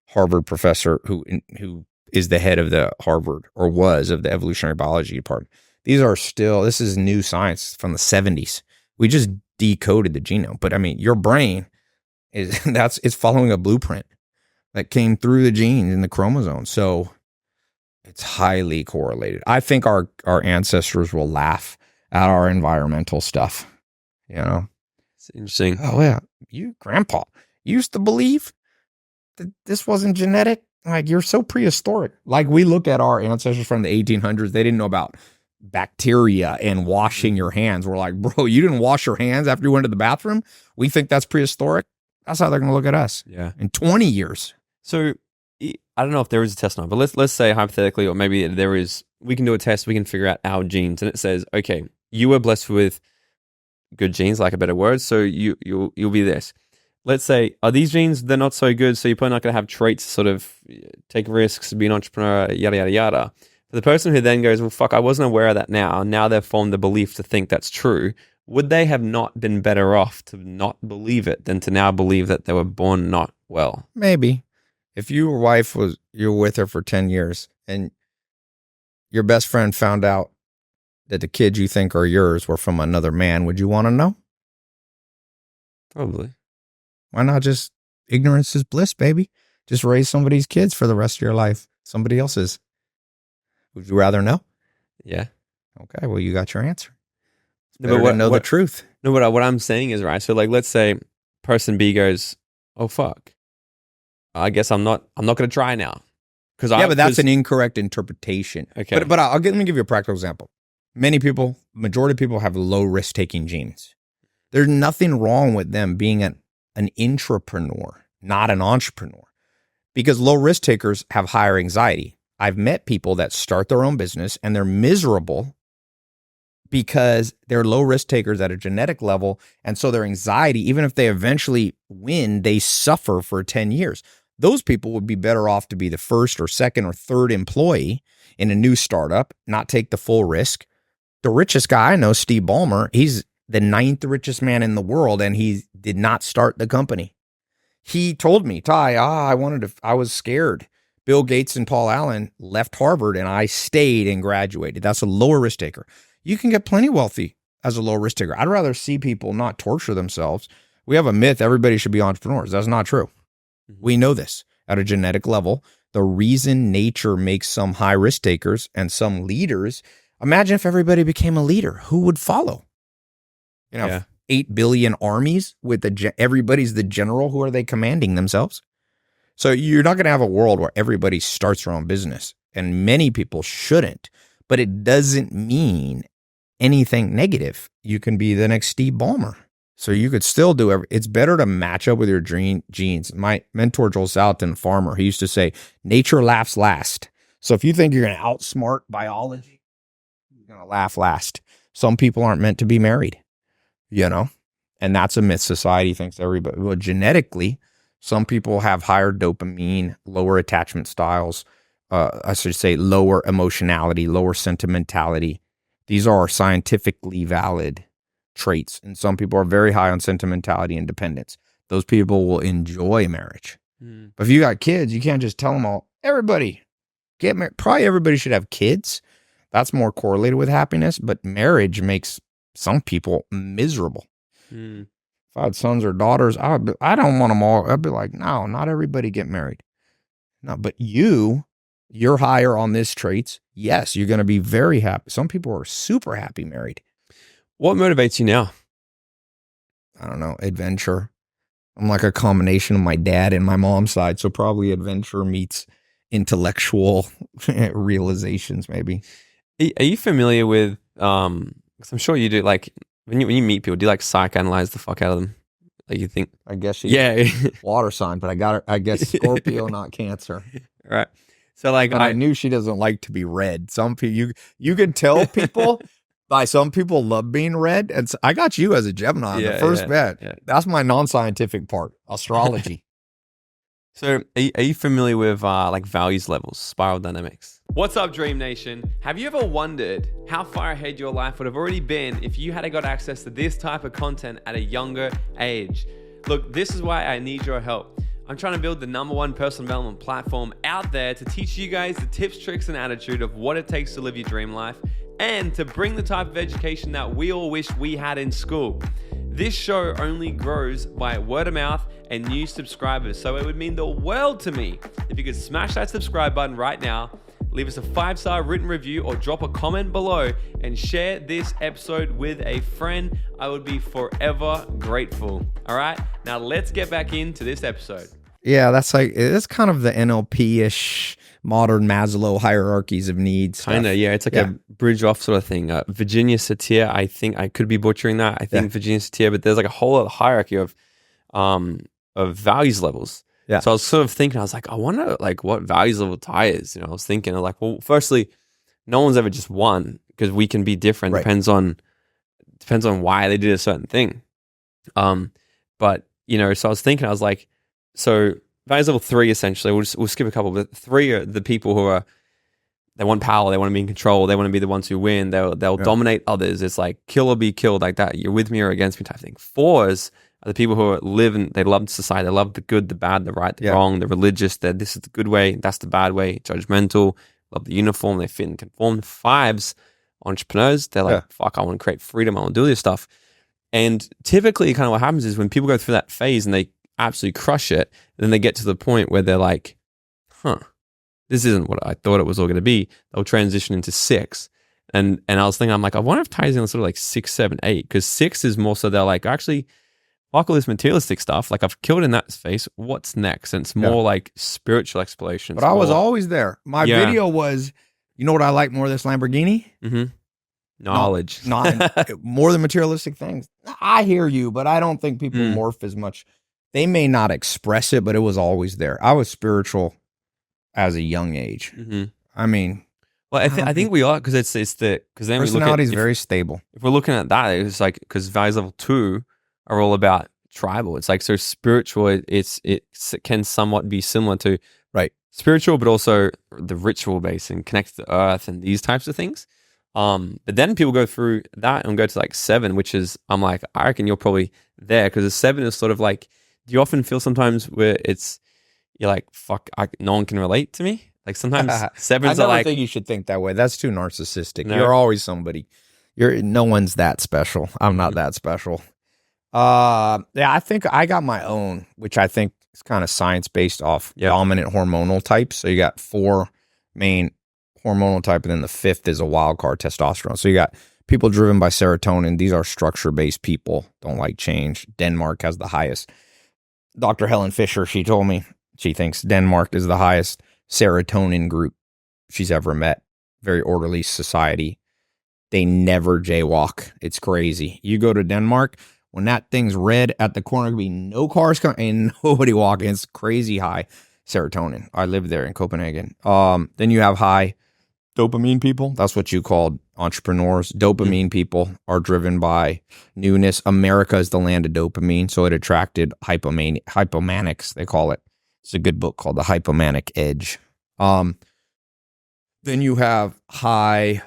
Harvard professor who is the head of the Harvard, or was, of the evolutionary biology department. This is new science from the 70s. We just decoded the genome. But I mean, your brain it's following a blueprint that came through the genes in the chromosome. So it's highly correlated. I think our ancestors will laugh at our environmental stuff. You know? It's interesting. Oh, yeah. You, grandpa, used to believe that this wasn't genetic? Like, you're so prehistoric. Like, we look at our ancestors from the 1800s. They didn't know about bacteria and washing your hands. We're like, bro, you didn't wash your hands after you went to the bathroom? We think that's prehistoric? That's how they're going to look at us. Yeah. In 20 years. So I don't know if there is a test on it, but let's say hypothetically, or maybe there is, we can do a test, we can figure out our genes, and it says, okay, you were blessed with good genes, like a better word, so you'll be this. Let's say, are these genes, they're not so good, so you're probably not going to have traits to sort of take risks, be an entrepreneur, yada, yada, yada. For the person who then goes, well, fuck, I wasn't aware of that now they've formed the belief to think that's true, would they have not been better off to not believe it than to now believe that they were born not well? Maybe. If your wife you were with her for 10 years and your best friend found out that the kids you think are yours were from another man, would you want to know? Probably. Why not just ignorance is bliss, baby? Just raise somebody's kids for the rest of your life. Somebody else's. Would you rather know? Yeah. Okay, well, you got your answer. No, Better to know the truth. No, what I'm saying is, right, so like, let's say person B goes, oh, fuck, I guess I'm not going to try now. But that's an incorrect interpretation. Okay. But let me give you a practical example. Majority of people have low risk-taking genes. There's nothing wrong with them being an intrapreneur, not an entrepreneur, because low risk takers have higher anxiety. I've met people that start their own business and they're miserable because they're low risk takers at a genetic level. And so their anxiety, even if they eventually win, they suffer for 10 years. Those people would be better off to be the first or second or third employee in a new startup, not take the full risk. The richest guy I know, Steve Ballmer, he's the 9th richest man in the world, and he did not start the company. He told me, Tai, I was scared. Bill Gates and Paul Allen left Harvard, and I stayed and graduated. That's a lower risk taker. You can get plenty wealthy as a low risk taker. I'd rather see people not torture themselves. We have a myth, everybody should be entrepreneurs. That's not true. We know this at a genetic level. The reason nature makes some high risk takers and some leaders, imagine if everybody became a leader, who would follow? 8 billion armies with everybody's the general. Who are they commanding themselves? So you're not going to have a world where everybody starts their own business. and many people shouldn't, but it doesn't mean anything negative. You can be the next Steve Ballmer. So you could still do it's better to match up with your genes. My mentor, Joel Salatin, farmer, he used to say, nature laughs last. So if you think you're going to outsmart biology, you're going to laugh last. Some people aren't meant to be married, and that's a myth. Society thinks everybody, well, genetically, some people have higher dopamine, lower attachment styles, I should say lower emotionality, lower sentimentality. These are scientifically valid traits. And some people are very high on sentimentality and dependence. Those people will enjoy marriage. But if you got kids, you can't just tell them all, everybody get married. Probably everybody should have kids. That's more correlated with happiness. But marriage makes some people miserable. If I had sons or daughters, I don't want them all. I'd be like, no, not everybody get married. No, but you're higher on this traits. Yes, you're going to be very happy. Some people are super happy married. What motivates you now? I don't know, adventure. I'm like a combination of my dad and my mom's side, so probably adventure meets intellectual realizations, maybe. Are you familiar with, 'cause I'm sure you do, like, when you meet people, do you like psychoanalyze the fuck out of them? Like you think? I guess she's yeah. water sign, but I got her, I guess Scorpio, not Cancer. Right. So like I knew she doesn't like to be read. Some people, you can tell people by some people love being read. And I got you as a Gemini, the first bet. Yeah. That's my non-scientific part, astrology. So are you familiar with like values levels, spiral dynamics? What's up, Dream Nation? Have you ever wondered how far ahead your life would have already been if you had got access to this type of content at a younger age? Look, this is why I need your help. I'm trying to build the #1 personal development platform out there to teach you guys the tips, tricks, and attitude of what it takes to live your dream life and to bring the type of education that we all wish we had in school. This show only grows by word of mouth and new subscribers, so it would mean the world to me if you could smash that subscribe button right now, leave us a 5-star written review or drop a comment below and share this episode with a friend. I would be forever grateful. All right, now let's get back into this episode. Yeah, it's kind of the NLP-ish modern Maslow hierarchies of needs. Kind of, yeah. It's like a bridge off sort of thing. Virginia Satir, I think I could be butchering that. I think Virginia Satir, but there's like a whole other hierarchy of values levels. Yeah. So I was sort of thinking, I was like, I wonder like what values level Tai is. I was thinking like, well, firstly, no one's ever just one because we can be different. Right. Depends on why they did a certain thing. But so I was thinking, I was like, so values level 3, essentially, we'll skip a couple, but 3 are the people who they want power, they want to be in control, they want to be the ones who win, they'll dominate others. It's like kill or be killed, like that. You're with me or against me type thing. 4s are the people who live and they love society, they love the good, the bad, the right, the wrong, the religious, this is the good way, that's the bad way, judgmental, love the uniform, they fit and conform. 5s, entrepreneurs, they're like, fuck, I want to create freedom, I want to do this stuff. And typically kind of what happens is when people go through that phase and they absolutely crush it, and then they get to the point where they're like, this isn't what I thought it was all going to be. They'll transition into 6. And I was thinking, I'm like, I wonder if Tai's in sort of like 6, 7, 8, because 6 is more so they're like, actually, fuck all this materialistic stuff. Like I've killed in that space. What's next? And it's more like spiritual exploration. But I was always there. My video was, you know what I like more of this Lamborghini? Mm-hmm. Knowledge. Not more than materialistic things. I hear you, but I don't think people morph as much. They may not express it, but it was always there. I was spiritual as a young age. Mm-hmm. I mean, well, I think we are, because because then personality is very stable. If we're looking at that, it's like, because values level 2 are all about tribal. It's like, so spiritual. It can somewhat be similar to spiritual, but also the ritual base and connect to the earth and these types of things. But then people go through that and go to like 7, which is, I'm like, I reckon you're probably there, because the 7 is sort of like, do you often feel sometimes where you're like, fuck, no one can relate to me? Like sometimes 7s are like, I don't think you should think that way. That's too narcissistic. No. You're always somebody. No one's that special. I'm not that special. I think I got my own, which I think is kind of science-based off dominant hormonal types. So you got 4 main hormonal type, and then the 5th is a wild card, testosterone. So you got people driven by serotonin. These are structure-based people, don't like change. Denmark has the highest. Dr. Helen Fisher, she told me she thinks Denmark is the highest serotonin group she's ever met. Very orderly society. They never jaywalk. It's crazy. You go to Denmark, when that thing's red at the corner, there'll be no cars coming and nobody walking. It's crazy high serotonin. I lived there in Copenhagen. Then you have high dopamine people. That's what you called entrepreneurs. Dopamine people are driven by newness. America is the land of dopamine, so it attracted hypomanics, they call it. It's a good book called The Hypomanic Edge. Then you have high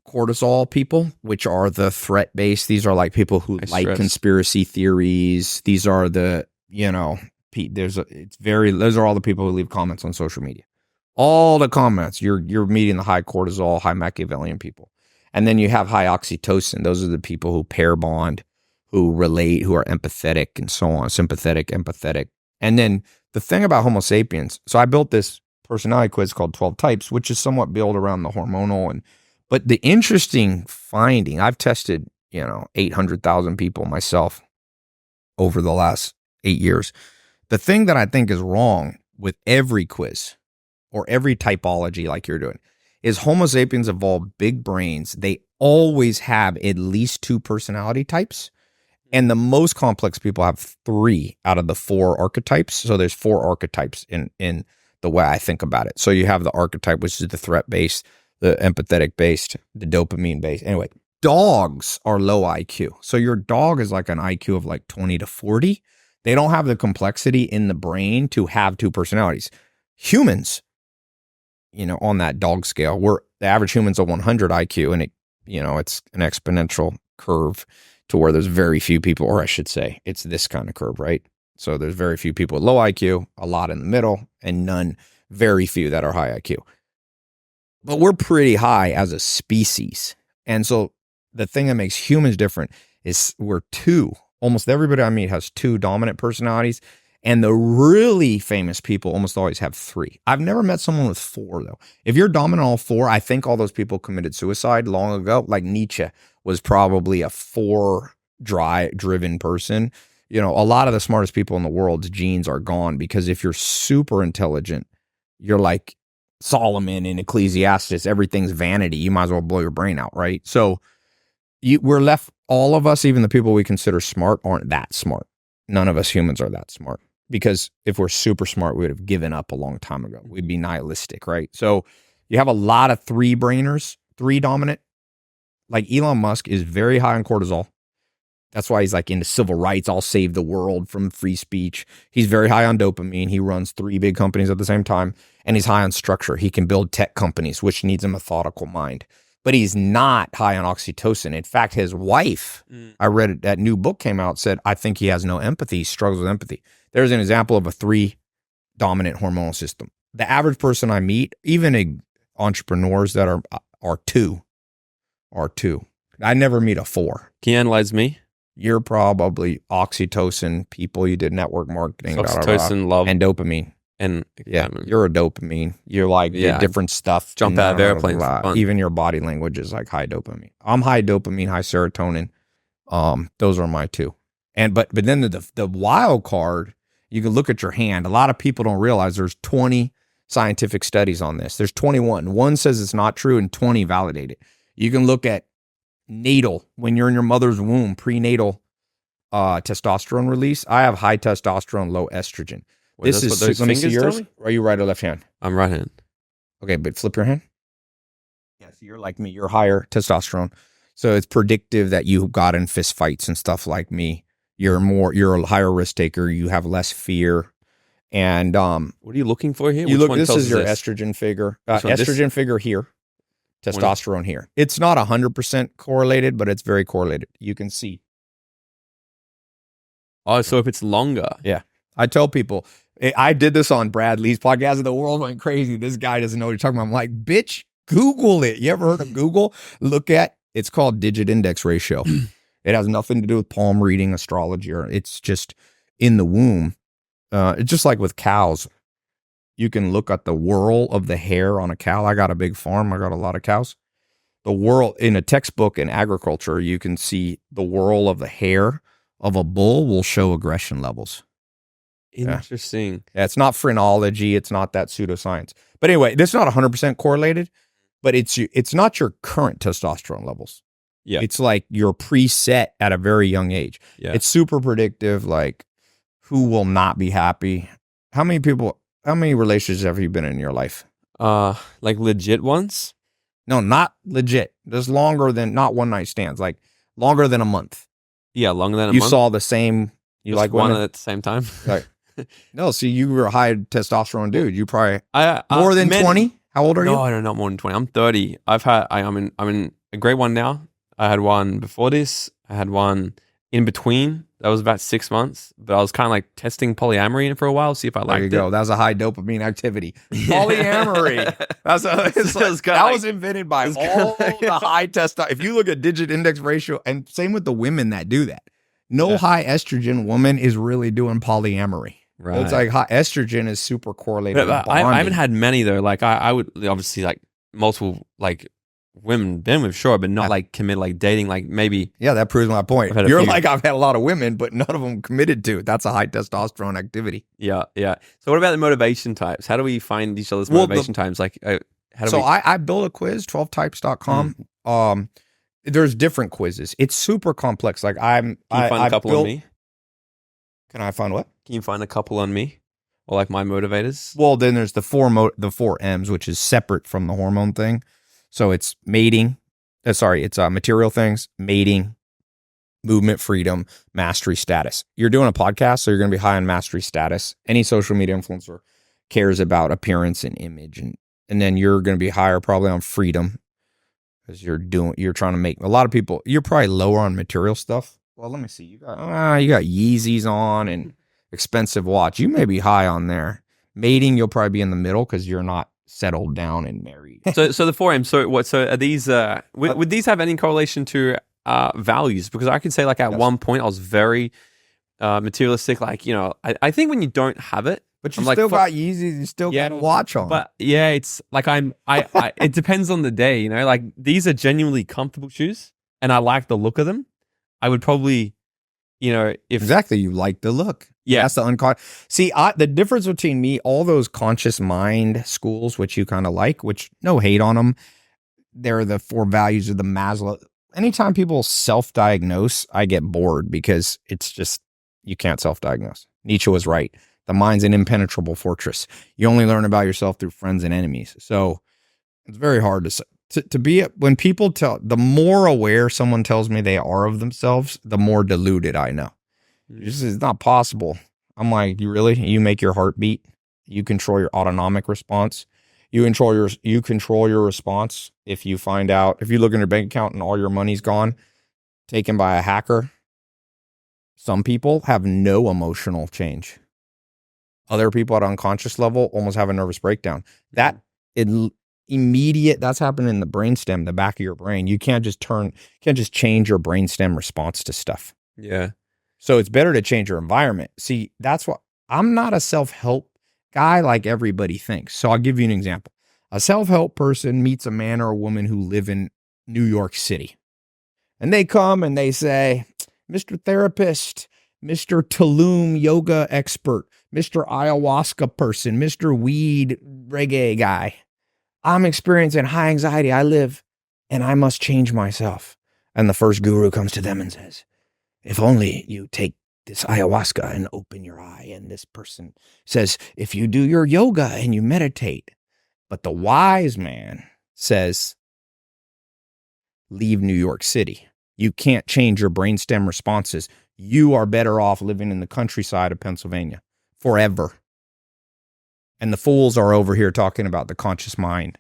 cortisol people, which are the threat-based. These are like people who like conspiracy theories. These are the, those are all the people who leave comments on social media. All the comments, you're meeting the high cortisol, high Machiavellian people. And then you have high oxytocin. Those are the people who pair bond, who relate, who are empathetic and so on, sympathetic, empathetic. And then the thing about Homo sapiens, so I built this personality quiz called 12 Types, which is somewhat built around the hormonal. But the interesting finding, I've tested, 800,000 people myself over the last 8 years. The thing that I think is wrong with every quiz or every typology like you're doing is Homo sapiens evolved big brains. They always have at least 2 personality types. And the most complex people have 3 out of the 4 archetypes. So there's 4 archetypes in the way I think about it. So you have the archetype, which is the threat-based, the empathetic-based, the dopamine-based. Anyway, dogs are low IQ. So your dog is like an IQ of like 20 to 40. They don't have the complexity in the brain to have 2 personalities. Humans, on that dog scale, the average human's a 100 IQ, and it's an exponential curve to where there's very few people, or I should say, it's this kind of curve, right? So there's very few people with low IQ, a lot in the middle, and very few that are high IQ. But we're pretty high as a species. And so the thing that makes humans different is we're 2. Almost everybody I meet has 2 dominant personalities. And the really famous people almost always have 3. I've never met someone with 4, though. If you're dominant all 4, I think all those people committed suicide long ago. Like Nietzsche was probably a 4-driven person. A lot of the smartest people in the world's genes are gone, because if you're super intelligent, you're like Solomon in Ecclesiastes, everything's vanity. You might as well blow your brain out, right? So we're left, all of us, even the people we consider smart, aren't that smart. None of us humans are that smart, because if we're super smart, we would have given up a long time ago. We'd be nihilistic, right? So you have a lot of 3-brainers, 3 dominant. Like Elon Musk is very high on cortisol. That's why he's like into civil rights. I'll save the world from free speech. He's very high on dopamine. He runs 3 big companies at the same time. And he's high on structure. He can build tech companies, which needs a methodical mind. But he's not high on oxytocin. In fact, his wife, I read it, that new book came out, said, I think he has no empathy. He struggles with empathy. There's an example of a 3 dominant hormonal system. The average person I meet, even entrepreneurs that are 2. I never meet a 4. Can you analyze me? You're probably oxytocin people. You did network marketing, oxytocin, love, and dopamine. And you're a dopamine. You're like different stuff. Jump out of airplanes. Even your body language is like high dopamine. I'm high dopamine, high serotonin. Those are my 2. But then the wild card, you can look at your hand. A lot of people don't realize there's 20 scientific studies on this. There's 21. One says it's not true, and 20 validate it. You can look at natal, when you're in your mother's womb, prenatal testosterone release. I have high testosterone, low estrogen. Wait, this is, let me see yours. Or are you right or left hand? I'm right hand. Okay, but flip your hand. Yeah, so you're like me. You're higher testosterone. So it's predictive that you got in fist fights and stuff like me. You're a higher risk taker. You have less fear. And what are you looking for here? This is your estrogen figure. Estrogen figure here. Testosterone here. It's not 100% correlated, but it's very correlated. You can see. Oh, so if it's longer. Yeah. I tell people, I did this on Brad Lee's podcast, and the world went crazy. This guy doesn't know what you're talking about. I'm like, bitch, Google it. You ever heard of Google? It's called digit index ratio. It has nothing to do with palm reading, astrology, or it's just in the womb. It's just like with cows. You can look at the whorl of the hair on a cow. I got a big farm. I got a lot of cows. The whorl in a textbook in agriculture, you can see the whorl of the hair of a bull will show aggression levels. Interesting. Yeah, it's not phrenology. It's not that pseudoscience. But anyway, this is not 100% correlated, but it's not your current testosterone levels. Yeah. It's like you're preset at a very young age. Yeah. It's super predictive, like who will not be happy. How many relationships have you been in your life? Like legit ones? No, not legit. Just longer than, not one night stands, like longer than a month. Yeah, longer than a You month. saw the same, you Just like one women? at the same time. Like, no, see, you were a high testosterone dude. You probably I more than 20? How old are you? No, not more than 20. I'm 30. I'm in a great one now. I had one before this. I had one in between. That was about 6 months, but I was kind of like testing polyamory for a while, see if I There liked you it. go. That was a high dopamine activity. Polyamory. That was invented by all the high testosterone. If you look at digit index ratio, and same with the women that do that, no high estrogen woman is really doing polyamory. Right. It's like high estrogen is super correlated. But with I haven't bonding. had many though. Like I would obviously like multiple like women been with, sure, but not like commit, like dating, like maybe. Yeah, that proves my point. I've had a You're few. like, I've had a lot of women, but none of them committed to it. That's a high testosterone activity. Yeah. So what about the motivation types? How do we find each other's motivation types? Like how do we? I built a quiz, 12types.com. There's different quizzes. It's super complex. Like Can you find a couple on me? Can I find what? Can you find a couple on me? Or like my motivators? Well, then there's the four M's, which is separate from the hormone thing. So it's mating. It's material things, mating, movement freedom, mastery status. You're doing a podcast, so you're going to be high on mastery status. Any social media influencer cares about appearance and image, and then you're going to be higher probably on freedom because you're trying to make a lot of people. You're probably lower on material stuff. Well, let me see. You got Yeezys on and expensive watch. You may be high on there. Mating, you'll probably be in the middle because you're not settled down and married. So the 4M. So are these? Would these have any correlation to values? Because I could say like at one point I was very materialistic. Like I think when you don't have it, But you I'm still like, got Yeezys. You still got a watch on. But yeah, it's like I it depends on the day. Like these are genuinely comfortable shoes, and I like the look of them. I would probably, if exactly, you like the look. Yeah, that's the unconscious. See, the difference between me, all those conscious mind schools, which you kind of like, which no hate on them. They're the 4 values of the Maslow. Anytime people self-diagnose, I get bored because it's just you can't self-diagnose. Nietzsche was right. The mind's an impenetrable fortress. You only learn about yourself through friends and enemies. So it's very hard to be, when people the more aware someone tells me they are of themselves, the more deluded I know. It's not possible. I'm like, you make your heart beat. You control your autonomic response. You control your response. If you look in your bank account and all your money's gone, taken by a hacker, some people have no emotional change. Other people at unconscious level almost have a nervous breakdown. That's happening in the brainstem, the back of your brain. You can't just change your brainstem response to stuff. Yeah. So it's better to change your environment. See, that's what I'm not a self-help guy like everybody thinks. So I'll give you an example. A self-help person meets a man or a woman who live in New York City. And they come and they say, Mr. Therapist, Mr. Tulum yoga expert, Mr. Ayahuasca person, Mr. Weed reggae guy, I'm experiencing high anxiety. And I must change myself. And the first guru comes to them and says, if only you take this ayahuasca and open your eye. And this person says, if you do your yoga and you meditate. But the wise man says, leave New York City. You can't change your brainstem responses. You are better off living in the countryside of Pennsylvania forever. And the fools are over here talking about the conscious mind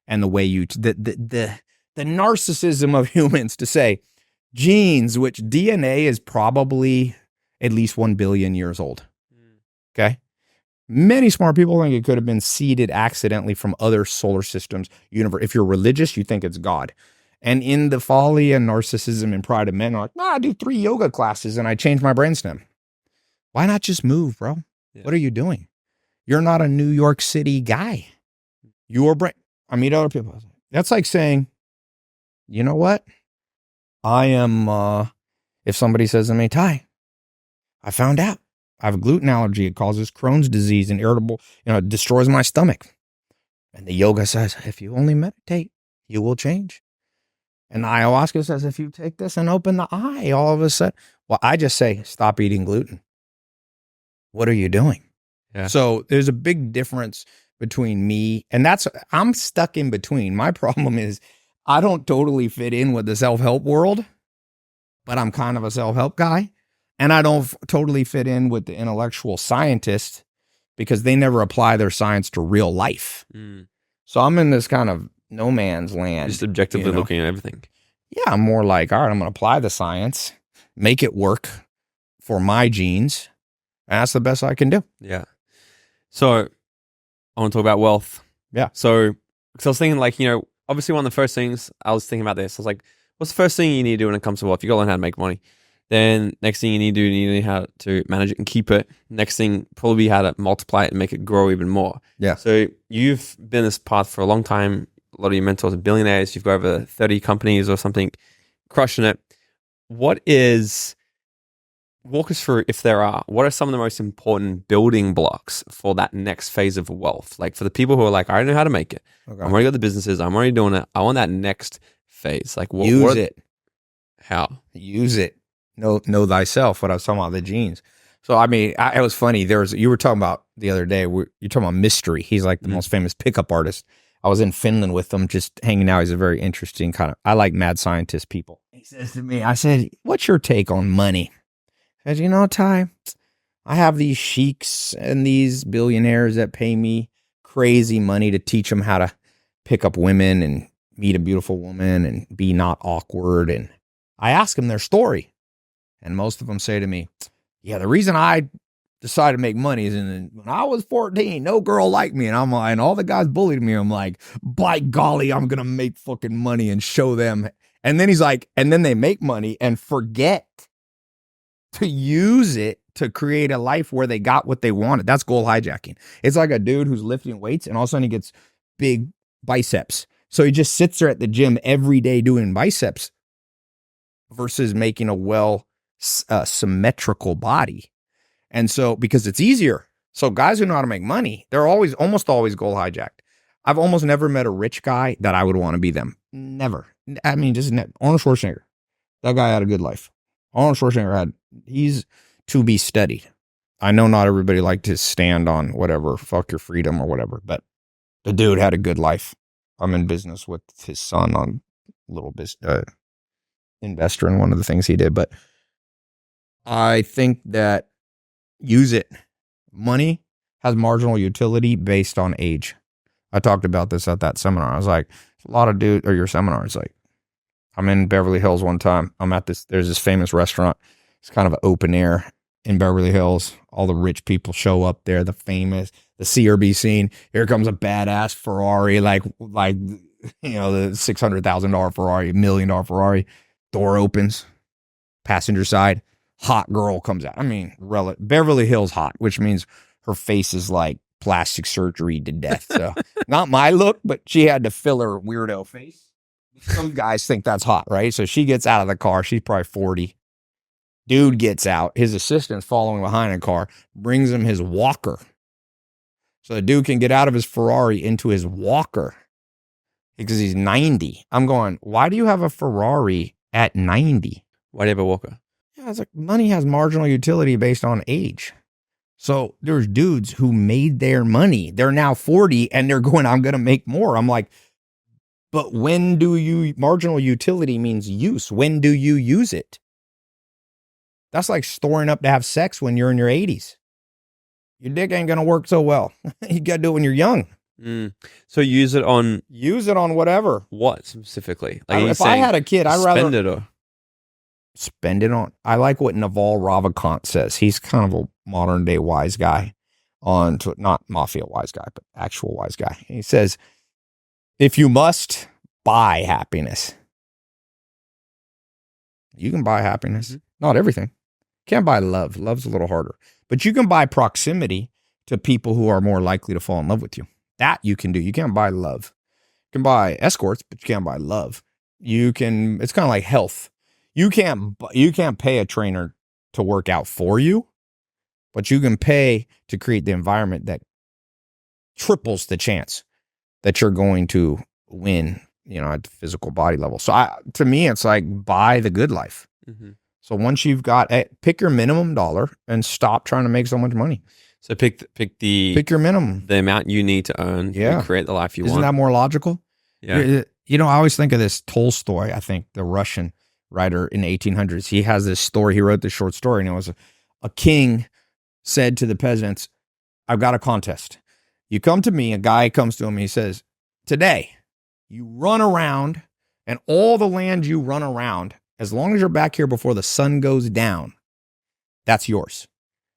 and the way the narcissism of humans to say genes, which DNA is probably at least 1 billion years old. Okay. Many smart people think it could have been seeded accidentally from other solar systems, universe. If you're religious, you think it's God. And in the folly and narcissism and pride of men, are like, I do 3 yoga classes and I change my brainstem. Why not just move, bro? Yeah. What are you doing? You're not a New York City guy. I meet other people. That's like saying, you know what? I am, if somebody says to me, Tai, I found out I have a gluten allergy. It causes Crohn's disease and irritable, it destroys my stomach. And the yoga says, if you only meditate, you will change. And the ayahuasca says, if you take this and open the eye, all of a sudden, well, I just say, stop eating gluten. What are you doing? Yeah. So there's a big difference between me, and I'm stuck in between. My problem is I don't totally fit in with the self-help world, but I'm kind of a self-help guy. And I don't totally fit in with the intellectual scientists because they never apply their science to real life. So I'm in this kind of no man's land. Just objectively looking at everything. Yeah, I'm more like, all right, I'm going to apply the science, make it work for my genes, and that's the best I can do. Yeah. So I want to talk about wealth. Yeah. So, because I was thinking, like, obviously one of the first things I was thinking about this, I was like, what's the first thing you need to do when it comes to wealth? You got to learn how to make money. Then next thing you need to do, you need how to manage it and keep it. Next thing, probably how to multiply it and make it grow even more. Yeah. So you've been this path for a long time. A lot of your mentors are billionaires. You've got over 30 companies or something, crushing it. Walk us through, if there are, what are some of the most important building blocks for that next phase of wealth? Like for the people who are like, I don't know how to make it. Okay. I'm already got the businesses. I'm already doing it. I want that next phase. Like use it. How? Use it. Know thyself. What I was talking about, the genes. So, I mean, it was funny. You were talking about the other day, you're talking about Mystery. He's like the most famous pickup artist. I was in Finland with him just hanging out. He's a very interesting I like mad scientist people. He says to me, I said, what's your take on money? He said, Tai, I have these sheiks and these billionaires that pay me crazy money to teach them how to pick up women and meet a beautiful woman and be not awkward. And I ask them their story. And most of them say to me, yeah, the reason I decided to make money is when I was 14, no girl liked me. And I'm like, and all the guys bullied me. I'm like, by golly, I'm going to make fucking money and show them. And then he's like, and then they make money and forget to use it to create a life where they got what they wanted. That's goal hijacking. It's like a dude who's lifting weights and all of a sudden he gets big biceps. So he just sits there at the gym every day doing biceps versus making a symmetrical body. And so, because it's easier. So guys who know how to make money, they're almost always goal hijacked. I've almost never met a rich guy that I would want to be them. Never. I mean, Arnold Schwarzenegger. That guy had a good life. Arnold Schwarzenegger he's to be studied. I know not everybody liked to stand on whatever, fuck your freedom or whatever, but the dude had a good life. I'm in business with his son on a little investor in one of the things he did, but I think that use it. Money has marginal utility based on age. I talked about this at that seminar. I was like, a lot of dudes, or your seminar, it's like, I'm in Beverly Hills one time. there's this famous restaurant. It's kind of an open air in Beverly Hills. All the rich people show up there, the CRB scene. Here comes a badass Ferrari, like the $600,000 Ferrari, $1 million Ferrari. Door opens, passenger side, hot girl comes out. I mean, Beverly Hills hot, which means her face is like plastic surgery to death. So not my look, but she had to fill her weirdo face. Some guys think that's hot, right? So she gets out of the car. She's probably 40. Dude gets out. His assistant's following behind a car, brings him his walker. So the dude can get out of his Ferrari into his walker because he's 90. I'm going, why do you have a Ferrari at 90? Why do you have a walker? Yeah, it's like money has marginal utility based on age. So there's dudes who made their money. They're now 40 and they're going, I'm going to make more. I'm like, but marginal utility means use. When do you use it? That's like storing up to have sex when you're in your 80s. Your dick ain't going to work so well. You got to do it when you're young. So use it on whatever. What specifically? Like if I had a kid, I'd rather spend it or spend it on. I like what Naval Ravikant says. He's kind of a modern day wise guy not mafia wise guy, but actual wise guy. He says, if you must buy happiness, you can buy happiness. Mm-hmm. Not everything. Can't buy love. Love's a little harder. But you can buy proximity to people who are more likely to fall in love with you. That you can do. You can't buy love. You can buy escorts, but you can't buy love. It's kind of like health. You can't pay a trainer to work out for you, but you can pay to create the environment that triples the chance that you're going to win, at the physical body level. So to me, it's like buy the good life. Mm-hmm. So once you've got, pick your minimum dollar and stop trying to make so much money. So pick your minimum, the amount you need to earn to create the life you want. Isn't that more logical? Yeah. I always think of this Tolstoy, I think the Russian writer in the 1800s. He has this story. He wrote this short story, and it was a king said to the peasants, I've got a contest. You come to me, a guy comes to him, and he says, today, you run around, and all the land you run around, as long as you're back here before the sun goes down, that's yours.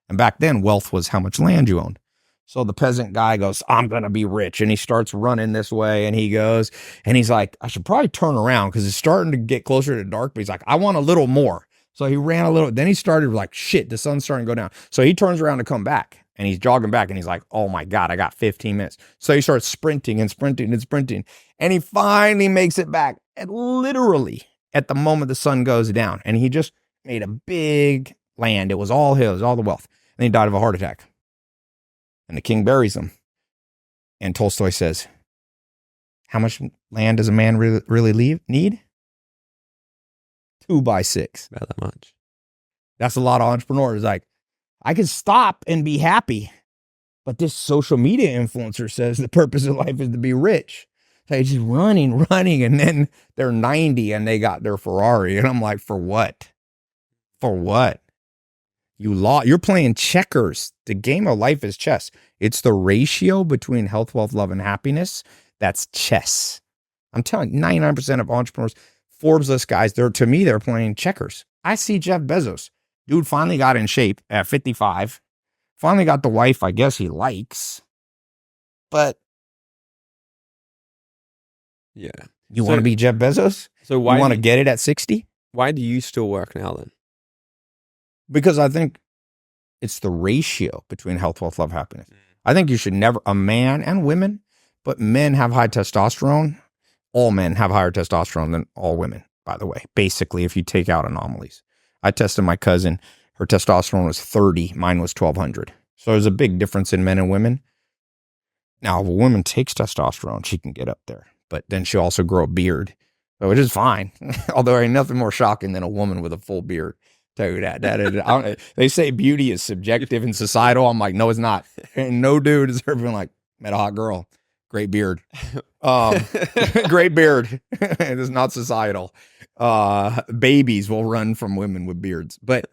And back then, wealth was how much land you owned. So the peasant guy goes, I'm going to be rich. And he starts running this way, and he goes, and he's like, I should probably turn around because it's starting to get closer to dark. But he's like, I want a little more. So he ran a little. Then he started like, shit, the sun's starting to go down. So he turns around to come back, and he's jogging back, and he's like, oh my God, I got 15 minutes. So he starts sprinting and sprinting and sprinting. And he finally makes it back, and literally at the moment the sun goes down. And he just made a big land. It was all his, all the wealth. And he died of a heart attack. And the king buries him. And Tolstoy says, how much land does a man really need? 2x6. About that much. That's a lot of entrepreneurs. Like, I can stop and be happy. But this social media influencer says the purpose of life is to be rich. So they're just running. And then they're 90 and they got their Ferrari. And I'm like, for what? For what? You're playing checkers. The game of life is chess. It's the ratio between health, wealth, love, and happiness. That's chess. I'm telling you, 99% of entrepreneurs, Forbes list guys, they're playing checkers. I see Jeff Bezos. Dude finally got in shape at 55. Finally got the wife I guess he likes. But yeah. You want to be Jeff Bezos? So why you want to get it at 60? Why do you still work now then? Because I think it's the ratio between health, wealth, love, happiness. I think you should never, a man and women, but men have high testosterone. All men have higher testosterone than all women, by the way, basically, if you take out anomalies. I tested my cousin. Her testosterone was 30. Mine was 1200. So there's a big difference in men and women. Now, if a woman takes testosterone, she can get up there, but then she'll also grow a beard, which is fine. Although there ain't nothing more shocking than a woman with a full beard. Tell you that. They say beauty is subjective and societal. I'm like, no, it's not. And no dude has ever been like, met a hot girl, great beard. Great beard. It is not societal. Babies will run from women with beards. But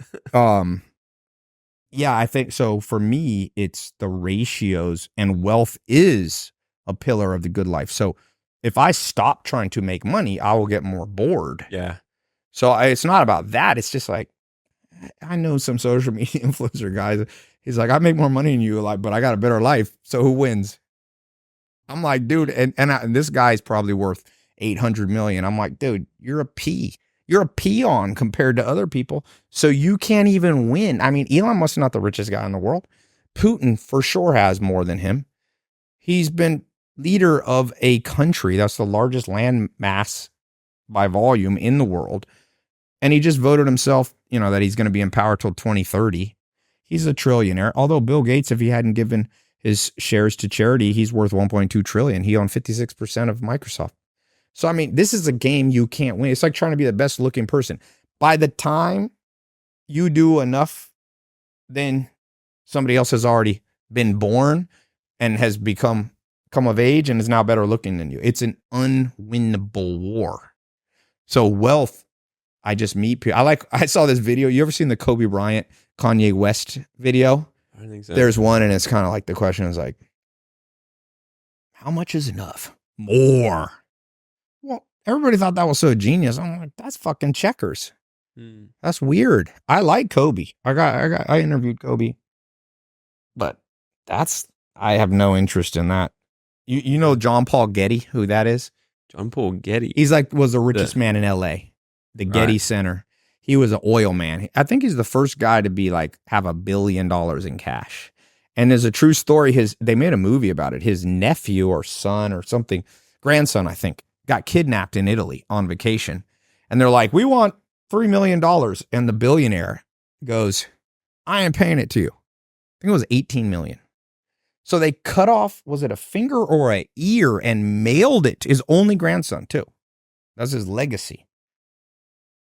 yeah, I think so. For me, it's the ratios, and wealth is a pillar of the good life. So if I stop trying to make money, I will get more bored. Yeah. So it's not about that. It's just like, I know some social media influencer guys. He's like, I make more money than you, but I got a better life. So who wins? I'm like, dude, and this guy's probably worth 800 million. I'm like, dude, you're a pea. You're a peon compared to other people. So you can't even win. I mean, Elon Musk's not the richest guy in the world. Putin for sure has more than him. He's been leader of a country that's the largest land mass by volume in the world. And he just voted himself, that he's going to be in power till 2030. He's a trillionaire. Although Bill Gates, if he hadn't given his shares to charity, he's worth 1.2 trillion. He owned 56% of Microsoft. So, I mean, this is a game you can't win. It's like trying to be the best looking person. By the time you do enough, then somebody else has already been born and has come of age and is now better looking than you. It's an unwinnable war. So wealth, I just meet people. I saw this video. You ever seen the Kobe Bryant, Kanye West video? I don't think so. There's one, and it's kind of like the question is like, how much is enough? More. Well, everybody thought that was so genius. I'm like, that's fucking checkers. That's weird. I like Kobe. I interviewed Kobe, but I have no interest in that. You know John Paul Getty, who that is? John Paul Getty. He's was the richest man in LA, the Getty Center. He was an oil man. I think he's the first guy to be have $1 billion in cash. And there's a true story. They made a movie about it. His nephew or son or something, grandson, I think, got kidnapped in Italy on vacation. And they're like, we want $3 million. And the billionaire goes, I ain't paying it to you. think it was 18 million. So they cut off, was it a finger or an ear, and mailed it to his only grandson too. That's his legacy.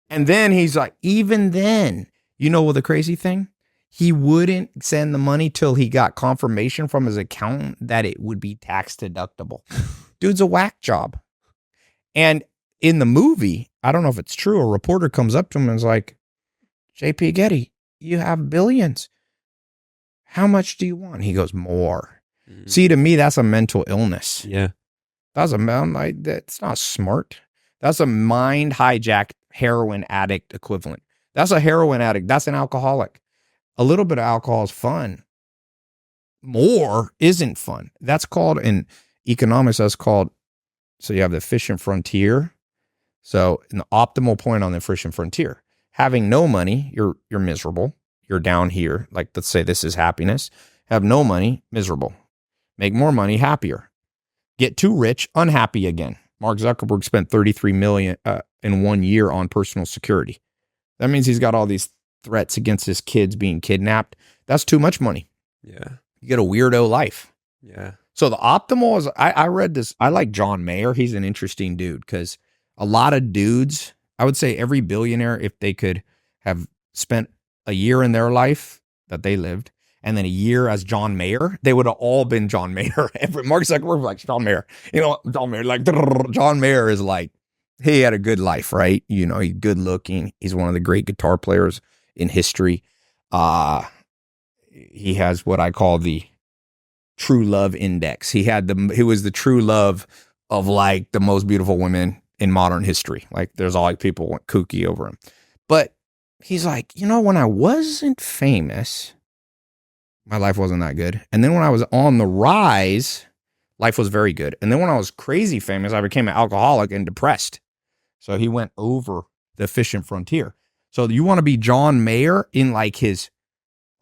And then he's like, even then, you know what the crazy thing? He wouldn't send the money till he got confirmation from his accountant that it would be tax deductible. Dude's a whack job. And in the movie, I don't know if it's true, a reporter comes up to him and is like, JP Getty, you have billions. How much do you want? He goes, more. See, to me, that's a mental illness. Yeah. That's not smart. That's a mind hijacked heroin addict equivalent. That's a heroin addict. That's an alcoholic. A little bit of alcohol is fun. More isn't fun. That's called, in economics, that's called, so you have the efficient frontier. So in the optimal point on the efficient frontier, having no money, you're miserable. You're down here. Like, let's say this is happiness. Have no money, miserable. Make more money, happier. Get too rich, unhappy again. Mark Zuckerberg spent $33 million in 1 year on personal security. That means he's got all these threats against his kids being kidnapped. That's too much money. Yeah. You get a weirdo life. Yeah. So the optimal is, I read this. I like John Mayer. He's an interesting dude because a lot of dudes, I would say every billionaire, if they could have spent a year in their life that they lived and then a year as John Mayer, they would have all been John Mayer. Mark Zuckerberg was like, John Mayer. You know, John Mayer, like, John Mayer is like, he had a good life, right? You know, he's good looking. He's one of the great guitar players in history. He has what I call the true love index. He was the true love of like the most beautiful women in modern history. Like, there's all like people went kooky over him. But he's like, you know, when I wasn't famous, my life wasn't that good. And then when I was on the rise, life was very good. And then when I was crazy famous, I became an alcoholic and depressed. So he went over the efficient frontier. So you want to be John Mayer in like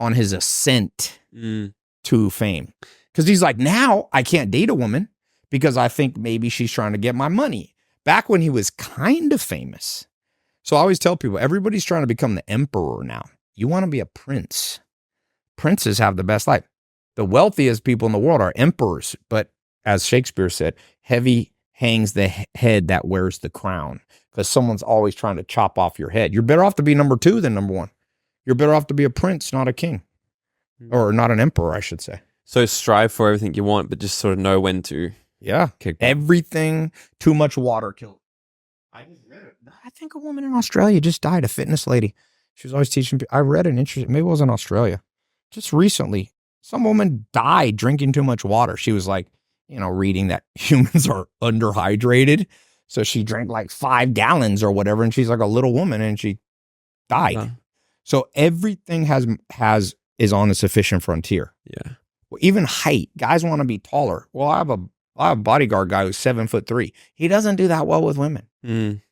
on his ascent to fame. Because he's like, now I can't date a woman because I think maybe she's trying to get my money. Back when he was kind of famous. So I always tell people, everybody's trying to become the emperor now. You want to be a prince. Princes have the best life. The wealthiest people in the world are emperors. But as Shakespeare said, heavy hangs the head that wears the crown. Because someone's always trying to chop off your head. You're better off to be number 2 than number 1. You're better off to be a prince, not a king. Or not an emperor, I should say. So strive for everything you want, but just sort of know when to kick back. Everything, too much water killed. I think a woman in Australia just died, a fitness lady. She was always teaching people. I read an interesting, maybe it was in Australia. Just recently, some woman died drinking too much water. She was like, you know, reading that humans are underhydrated. So she drank like 5 gallons or whatever. And she's like a little woman and she died. Huh. So everything is on a sufficient frontier. Yeah. Well, even height, guys want to be taller. Well, I have a bodyguard guy who's 7'3". He doesn't do that well with women.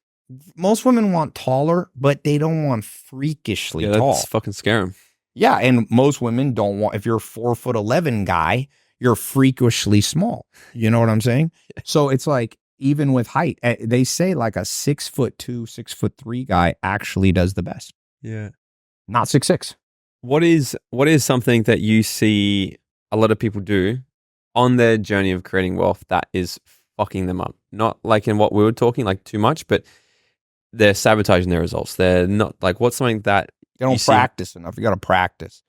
Most women want taller, but they don't want freakishly tall. That's fucking scare them. Yeah, and most women don't want, if you're a 4'11" guy, you're freakishly small. You know what I'm saying? So it's like, even with height, they say like a 6'2", 6'3" guy actually does the best. Yeah. Not 6'6". What is something that you see a lot of people do on their journey of creating wealth that is fucking them up? Not like in what we were talking, like too much, but they're sabotaging their results. They're not like, what's something that you don't practice enough. You got to practice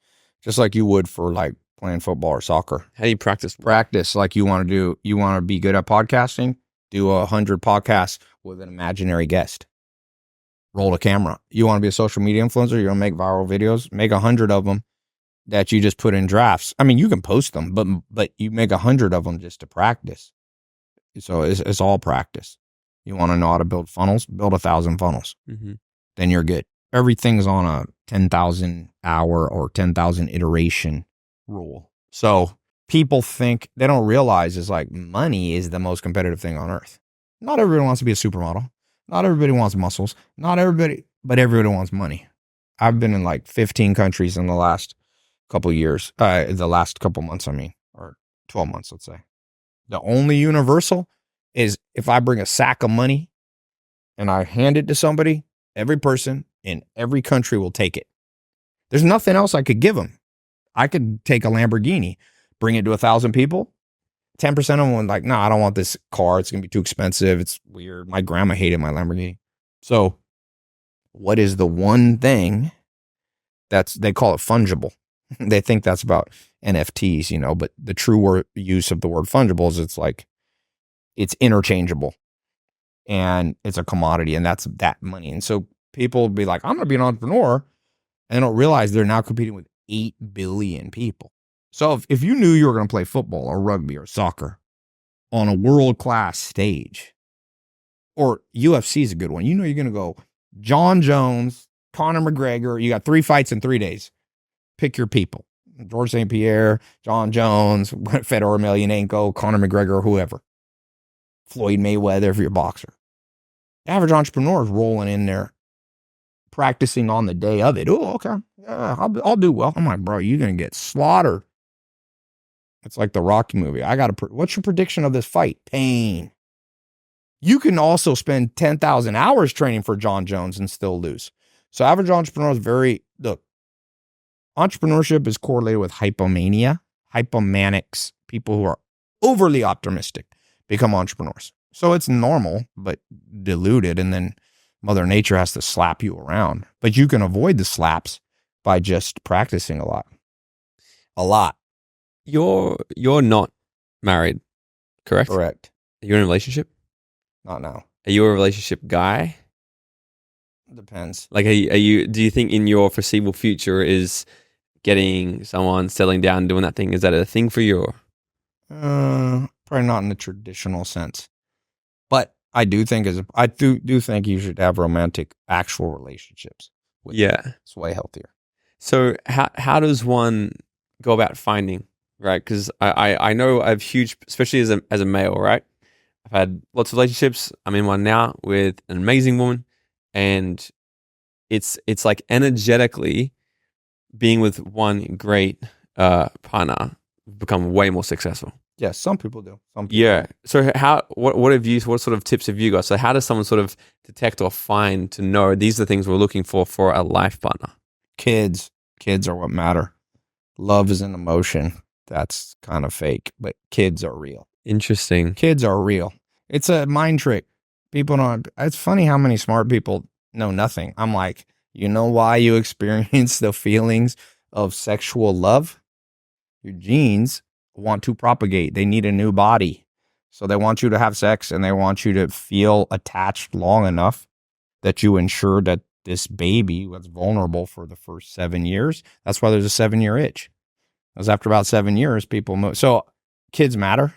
just like you would for like playing football or soccer. How do you practice? Practice like you want to be good at podcasting. Do 100 podcasts with an imaginary guest. Roll a camera. You want to be a social media influencer? You want to make viral videos? Make 100 of them that you just put in drafts. I mean, you can post them, but you make 100 of them just to practice. So it's all practice. You want to know how to build funnels? Build 1,000 funnels. Mm-hmm. Then you're good. Everything's on a 10,000 hour or 10,000 iteration rule. So people think, they don't realize is like money is the most competitive thing on earth. Not everybody wants to be a supermodel. Not everybody wants muscles. Not everybody, but everybody wants money. I've been in like 15 countries in the last couple years, the last couple months, or 12 months, let's say. The only universal is if I bring a sack of money and I hand it to somebody, every person in every country will take it. There's nothing else I could give them. I could take a Lamborghini, bring it to 1,000 people. 10% of them were like, no, I don't want this car. It's going to be too expensive. It's weird. My grandma hated my Lamborghini. So what is the one thing they call it fungible? They think that's about NFTs, you know, but the true use of the word fungible is it's interchangeable and it's a commodity, and that's that money. And so people will be like, I'm going to be an entrepreneur, and don't realize they're now competing with 8 billion people. So if you knew you were going to play football or rugby or soccer on a world-class stage, or UFC is a good one, you know you're going to go John Jones, Conor McGregor, you got 3 fights in 3 days. Pick your people. George St. Pierre, John Jones, Fedor Emelianenko, Conor McGregor, whoever. Floyd Mayweather if you're a boxer. The average entrepreneur is rolling in there, practicing on the day of it. Oh, okay. Yeah, I'll do well. I'm like, bro, you're going to get slaughtered. It's like the Rocky movie. What's your prediction of this fight? Pain. You can also spend 10,000 hours training for John Jones and still lose. So average entrepreneur is look, entrepreneurship is correlated with hypomania, hypomanics, people who are overly optimistic become entrepreneurs. So it's normal, but deluded. And then Mother Nature has to slap you around, but you can avoid the slaps by just practicing a lot. A lot. You're not married, correct? Correct. Are you in a relationship? Not now. Are you a relationship guy? Depends. Like, do you think in your foreseeable future is getting someone, settling down, doing that thing, is that a thing for you? Probably not in the traditional sense, but I do think do think you should have romantic actual relationships. It's way healthier. So how does one go about finding, right? Because I know I've huge, especially as a male, right? I've had lots of relationships. I'm in one now with an amazing woman, and it's like energetically being with one great partner become way more successful. Yeah, some people do. Yeah. So what sort of tips have you got? So how does someone sort of detect or find to know these are the things we're looking for a life partner? Kids are what matter. Love is an emotion. That's kind of fake, but kids are real. Interesting. Kids are real. It's a mind trick. People don't. It's funny how many smart people know nothing. I'm like, you know why you experience the feelings of sexual love? Your genes want to propagate. They need a new body. So they want you to have sex, and they want you to feel attached long enough that you ensure that this baby was vulnerable for the first 7 years. That's why there's a 7-year itch. Because after about 7 years, people move. So kids matter.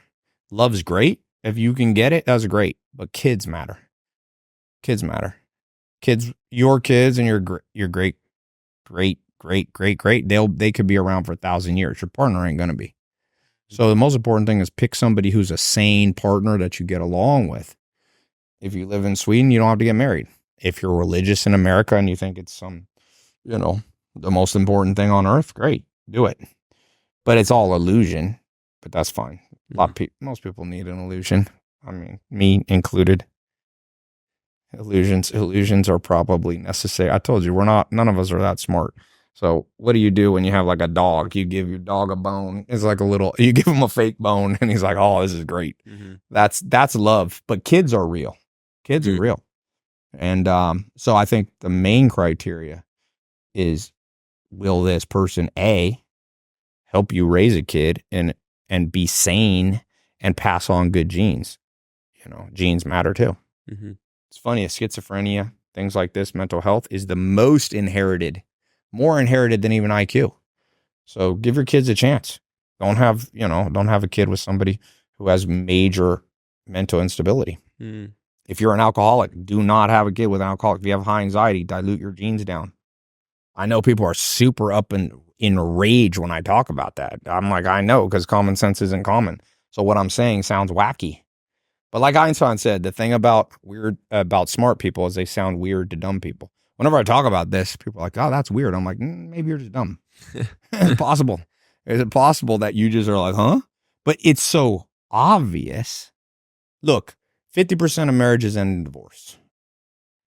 Love's great. If you can get it, that's great. But kids matter. Kids matter. Kids, your kids and your great, they could be around for 1,000 years. Your partner ain't going to be. So the most important thing is pick somebody who's a sane partner that you get along with. If you live in Sweden, you don't have to get married. If you're religious in America and you think it's the most important thing on earth, great, do it. But it's all illusion, but that's fine. Most people need an illusion. I mean, me included. Illusions are probably necessary. I told you, none of us are that smart. So what do you do when you have like a dog? You give your dog a bone. It's like you give him a fake bone and he's like, oh, this is great. Mm-hmm. That's love. But kids are real. Kids are real. And so I think the main criteria is, will this person A, help you raise a kid and be sane and pass on good genes? Genes matter too. Mm-hmm. It's funny, schizophrenia, things like this, mental health is the most inherited. More inherited than even IQ. So give your kids a chance. Don't have a kid with somebody who has major mental instability. Mm. If you're an alcoholic, do not have a kid with an alcoholic. If you have high anxiety, dilute your genes down. I know people are super up in rage when I talk about that. I'm like, I know, because common sense isn't common. So what I'm saying sounds wacky. But like Einstein said, the thing about smart people is they sound weird to dumb people. Whenever I talk about this, people are like, oh, that's weird. I'm like, maybe you're just dumb. It's possible. Is it possible that you just are like, huh? But it's so obvious. Look, 50% of marriages end in divorce.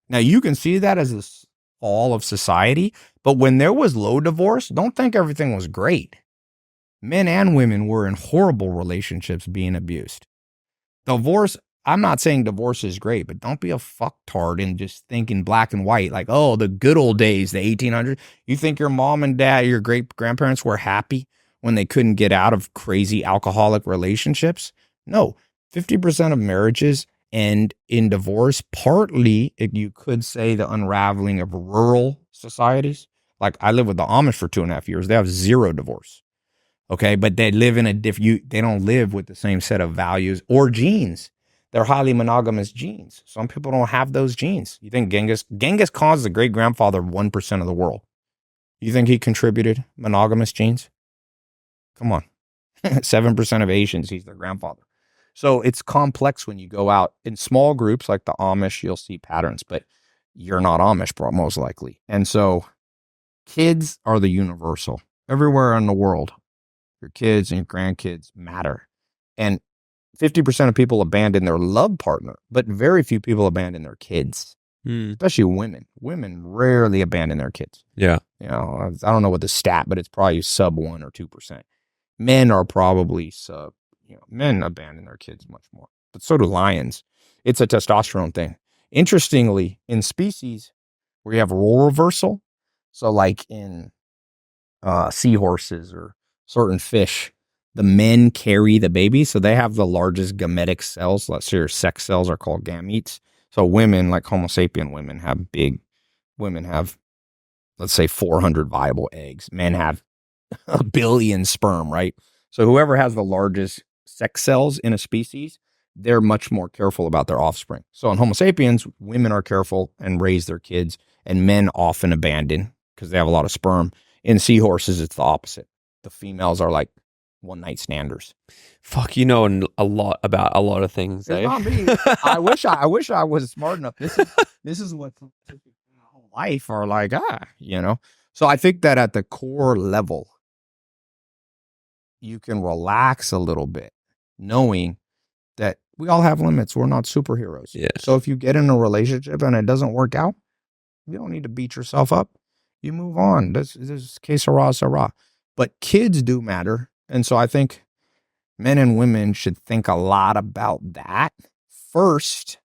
Now, you can see that as fall of society. But when there was low divorce, don't think everything was great. Men and women were in horrible relationships being abused. Divorce, I'm not saying divorce is great, but don't be a fucktard and just think in black and white, like, oh, the good old days, the 1800s. You think your mom and dad, your great grandparents were happy when they couldn't get out of crazy alcoholic relationships? No, 50% of marriages end in divorce. Partly, if you could say, the unraveling of rural societies. Like, I lived with the Amish for 2.5 years. They have zero divorce. Okay, but they live in a they don't live with the same set of values or genes. They're highly monogamous genes. Some people don't have those genes. You think Genghis Khan is the great grandfather of 1% of the world. You think he contributed monogamous genes? Come on. 7% of Asians, he's their grandfather. So it's complex when you go out in small groups like the Amish, you'll see patterns, but you're not Amish, bro, most likely. And so kids are the universal. Everywhere in the world, your kids and your grandkids matter. And 50% of people abandon their love partner, but very few people abandon their kids, especially women. Women rarely abandon their kids. Yeah. You know, I don't know what the stat, but it's probably sub 1 or 2%. Men are probably men abandon their kids much more, but so do lions. It's a testosterone thing. Interestingly, in species where you have role reversal, so like in seahorses or certain fish, the men carry the baby, so they have the largest gametic cells. Let's say your sex cells are called gametes. So women, like Homo sapien women, have, let's say, 400 viable eggs. Men have 1 billion sperm, right? So whoever has the largest sex cells in a species, they're much more careful about their offspring. So in Homo sapiens, women are careful and raise their kids, and men often abandon because they have a lot of sperm. In seahorses, it's the opposite. The females are like one-night standers. Fuck, you know a lot about a lot of things. It's not me. I wish I was smart enough. This is what life are like. So I think that at the core level, you can relax a little bit, knowing that we all have limits. We're not superheroes. Yeah. So if you get in a relationship and it doesn't work out, you don't need to beat yourself up. You move on. This is que sera, sera. But kids do matter. And so I think men and women should think a lot about that first.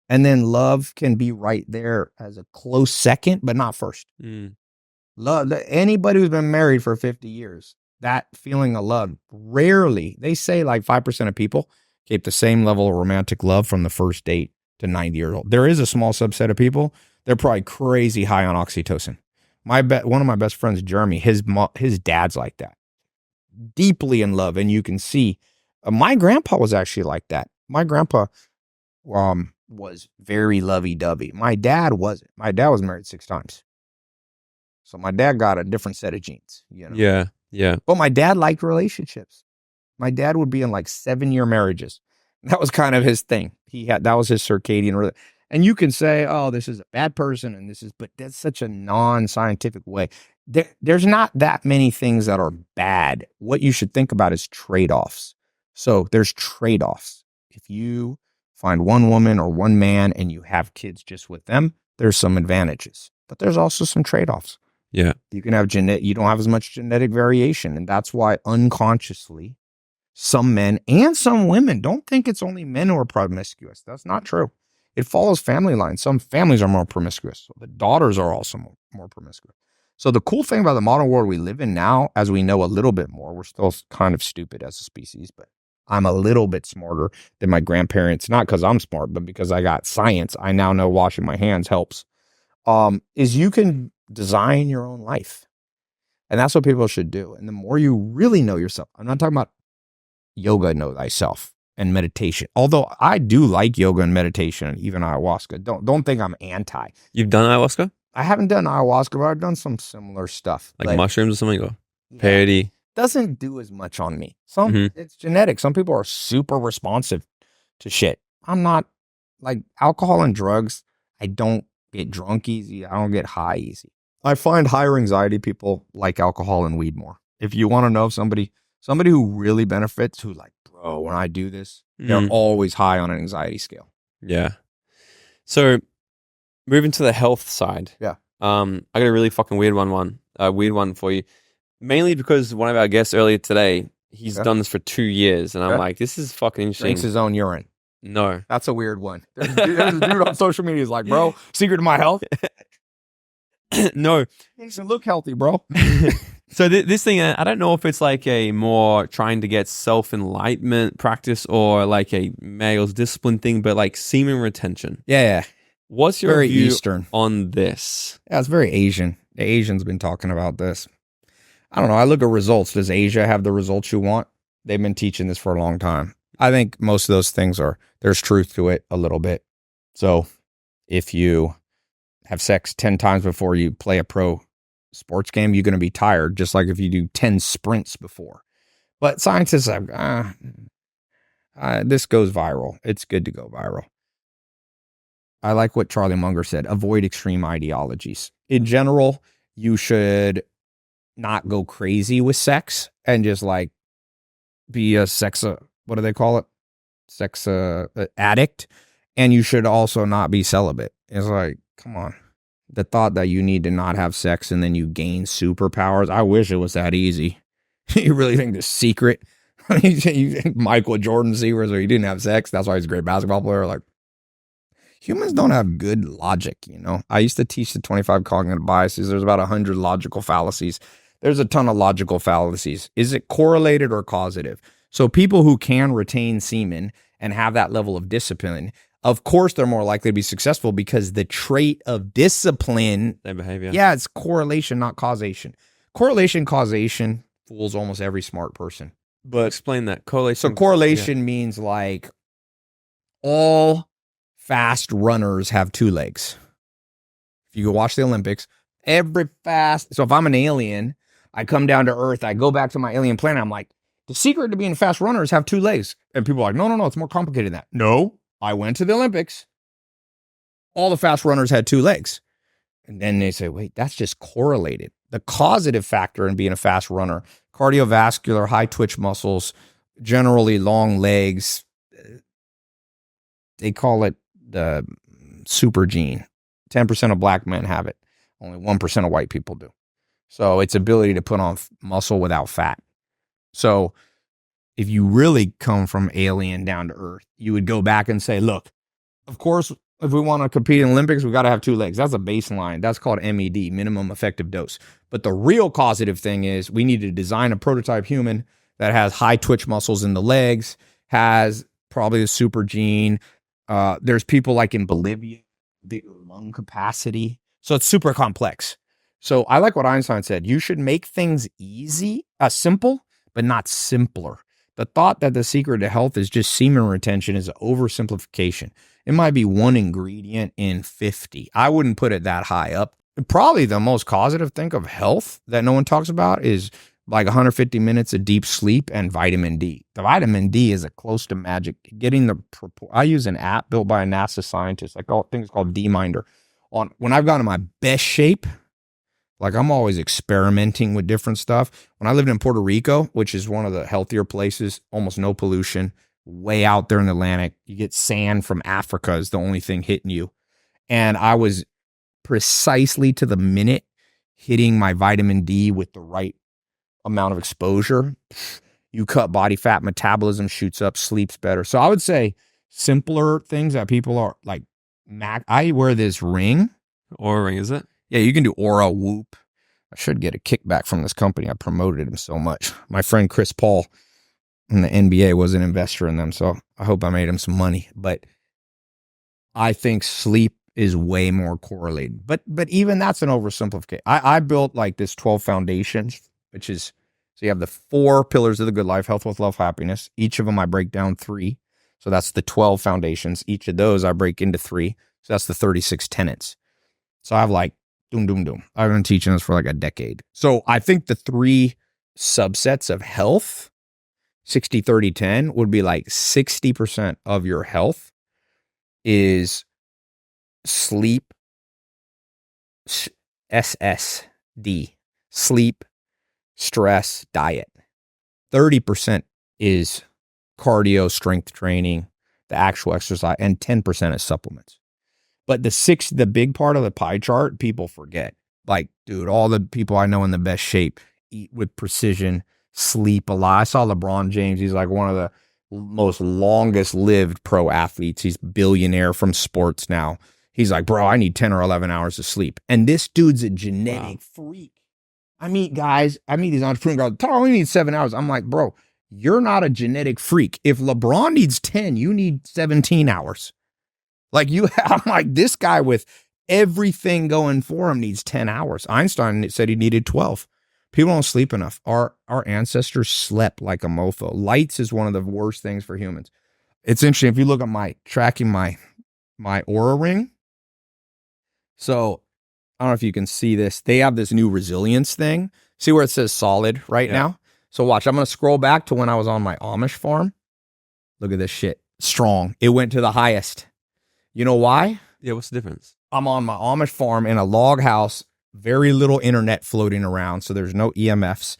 And then love can be right there as a close second, but not first. Love, anybody who's been married for 50 years, that feeling of love, rarely, they say like 5% of people keep the same level of romantic love from the first date to 90 years old. There is a small subset of people, they're probably crazy high on oxytocin. One of my best friends, Jeremy, his dad's like that. Deeply in love. And you can see, my grandpa was actually like that. My grandpa was very lovey-dovey. My dad wasn't. My dad was married 6 times. So my dad got a different set of genes. Yeah. But my dad liked relationships. My dad would be in like 7-year marriages. That was kind of his thing. That was his circadian rhythm. And you can say, oh, this is a bad person, and but that's such a non-scientific way. There's not that many things that are bad. What you should think about is trade-offs. So there's trade-offs. If you find one woman or one man and you have kids just with them, there's some advantages. But there's also some trade-offs. Yeah. You can have you don't have as much genetic variation. And that's why unconsciously, some men and some women, don't think it's only men who are promiscuous. That's not true. It follows family lines. Some families are more promiscuous. So the daughters are also more promiscuous. So the cool thing about the modern world we live in now, as we know a little bit more, we're still kind of stupid as a species, but I'm a little bit smarter than my grandparents, not because I'm smart, but because I got science. I now know washing my hands helps. Is you can design your own life. And that's what people should do. And the more you really know yourself, I'm not talking about yoga, know thyself, and meditation. Although I do like yoga and meditation and even ayahuasca. Don't think I'm anti. You've done ayahuasca? I haven't done ayahuasca, but I've done some similar stuff. Like mushrooms or something? Or peyote? Doesn't do as much on me. It's genetic. Some people are super responsive to shit. I'm not. Like alcohol and drugs, I don't get drunk easy. I don't get high easy. I find higher anxiety people like alcohol and weed more. If you want to know somebody who really benefits, who like, bro, when I do this, they're always high on an anxiety scale. Yeah. So moving to the health side. Yeah. I got a really fucking weird one for you. Mainly because one of our guests earlier today, he's Okay. done this for 2 years, and I'm Okay. like, this is fucking Drinks interesting. his own urine. No, That's a weird one. There's a dude on social media who's like, bro, secret to my health. no. Makes you look healthy, bro. So this thing, I don't know if it's like a more trying to get self-enlightenment practice or like a male's discipline thing, but like semen retention. Yeah. What's your Very view Eastern. on this? Yeah, it's very Asian. The Asians been talking about this. I don't know. I look at results. Does Asia have the results you want? They've been teaching this for a long time. I think most of those things there's truth to it a little bit. So if you have sex 10 times before you play a pro sports game, you're going to be tired, just like if you do 10 sprints before. But scientists have, this goes viral. It's good to go viral. I like what Charlie Munger said, avoid extreme ideologies. In general, you should not go crazy with sex and just like be a sex, what do they call it? Sex addict. And you should also not be celibate. It's like, come on. The thought that you need to not have sex and then you gain superpowers. I wish it was that easy. You really think the secret? You think Michael Jordan's secret where he didn't have sex? That's why he's a great basketball player. Like, humans don't have good logic, you know? I used to teach the 25 cognitive biases. There's about 100 logical fallacies. There's a ton of logical fallacies. Is it correlated or causative? So people who can retain semen and have that level of discipline, of course, they're more likely to be successful because the trait of discipline, Their behavior. yeah, it's correlation, not causation. Correlation, causation fools almost every smart person. But Explain that. Correlation. so correlation means like all fast runners have two legs. If you go watch the Olympics, so if I'm an alien, I come down to Earth, I go back to my alien planet, I'm like, the secret to being a fast runner is have two legs. And people are like, no, it's more complicated than that. No, I went to the Olympics. All the fast runners had two legs. And then they say, wait, that's just correlated. The causative factor in being a fast runner, cardiovascular, high twitch muscles, generally long legs, they call it the super gene. 10% of black men have it. Only 1% of white people do. So it's ability to put on muscle without fat. So if you really come from alien down to earth, you would go back and say, look, of course, if we want to compete in Olympics, we got to have two legs. That's a baseline. That's called MED, minimum effective dose. But the real causative thing is we need to design a prototype human that has high twitch muscles in the legs, has probably the super gene. There's people like in Bolivia, bigger lung capacity. So it's super complex. So I like what Einstein said. You should make things simple, but not simpler. The thought that the secret to health is just semen retention is an oversimplification. It might be one ingredient in 50. I wouldn't put it that high up. Probably the most causative thing of health that no one talks about is like 150 minutes of deep sleep and vitamin D. The vitamin D is a close to magic. I use an app built by a NASA scientist. I call things called D-Minder. When I've gotten in my best shape, like I'm always experimenting with different stuff. When I lived in Puerto Rico, which is one of the healthier places, almost no pollution, way out there in the Atlantic, you get sand from Africa is the only thing hitting you. And I was precisely to the minute hitting my vitamin D with the right amount of exposure. You cut body fat, metabolism shoots up, sleeps better. So I would say simpler things that people are like, I wear this ring. Or ring, is it? Yeah, you can do Aura, Whoop. I should get a kickback from this company. I promoted him so much. My friend Chris Paul in the NBA was an investor in them, so I hope I made him some money. But I think sleep is way more correlated. But even that's an oversimplification. I built like this 12 foundations, which is, so you have the 4 pillars of the good life: health, wealth, love, happiness. Each of them I break down 3. So that's the 12 foundations. Each of those I break into 3. So that's the 36 tenets. So I have like, doom. I've been teaching this for like a decade. So I think the 3 subsets of health, 60, 30, 10, would be like 60% of your health is sleep, SSD, sleep, stress, diet. 30% is cardio, strength training, the actual exercise, and 10% is supplements. But the big part of the pie chart, people forget. Like, dude, all the people I know in the best shape eat with precision, sleep a lot. I saw LeBron James. He's like one of the most longest lived pro athletes. He's billionaire from sports now. He's like, bro, I need 10 or 11 hours of sleep. And this dude's a genetic freak. I meet these entrepreneurs, I only need 7 hours. I'm like, bro, you're not a genetic freak. If LeBron needs 10, you need 17 hours. Like I'm like, this guy with everything going for him needs 10 hours. Einstein said he needed 12. People don't sleep enough. Our ancestors slept like a mofo. Lights is one of the worst things for humans. It's interesting. If you look at tracking my Oura ring. So I don't know if you can see this. They have this new resilience thing. See where it says solid right now? So watch, I'm going to scroll back to when I was on my Amish farm. Look at this shit. Strong. It went to the highest. You know why? Yeah, what's the difference? I'm on my Amish farm in a log house, very little internet floating around, so there's no EMFs.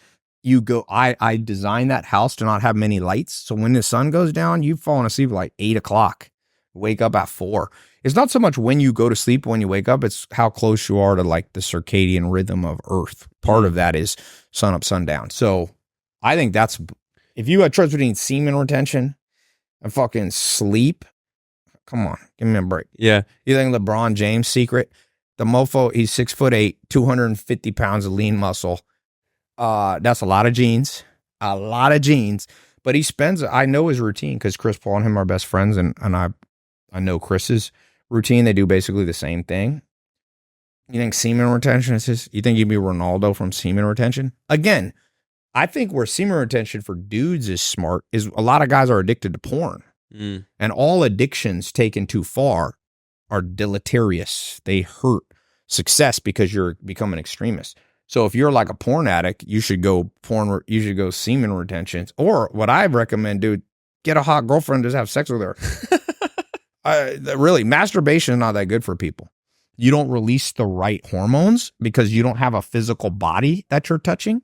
I designed that house to not have many lights, so when the sun goes down, you've fallen asleep at like 8 o'clock. Wake up at 4. It's not so much when you go to sleep, when you wake up, it's how close you are to like the circadian rhythm of Earth. Part of that is sun up, sundown. So I think if you had trust between semen retention and fucking sleep, come on, give me a break. Yeah. You think LeBron James' secret? The mofo, he's 6'8", 250 pounds of lean muscle. That's a lot of genes. But I know his routine because Chris Paul and him are best friends, and I know Chris's routine. They do basically the same thing. You think semen retention is you think you'd be Ronaldo from semen retention? Again, I think where semen retention for dudes is smart is a lot of guys are addicted to porn. And all addictions taken too far are deleterious. They hurt success because you're become an extremist. So if you're like a porn addict, you should go semen retention. Or what I recommend, dude, get a hot girlfriend, just have sex with her. Really, masturbation is not that good for people. You don't release the right hormones because you don't have a physical body that you're touching.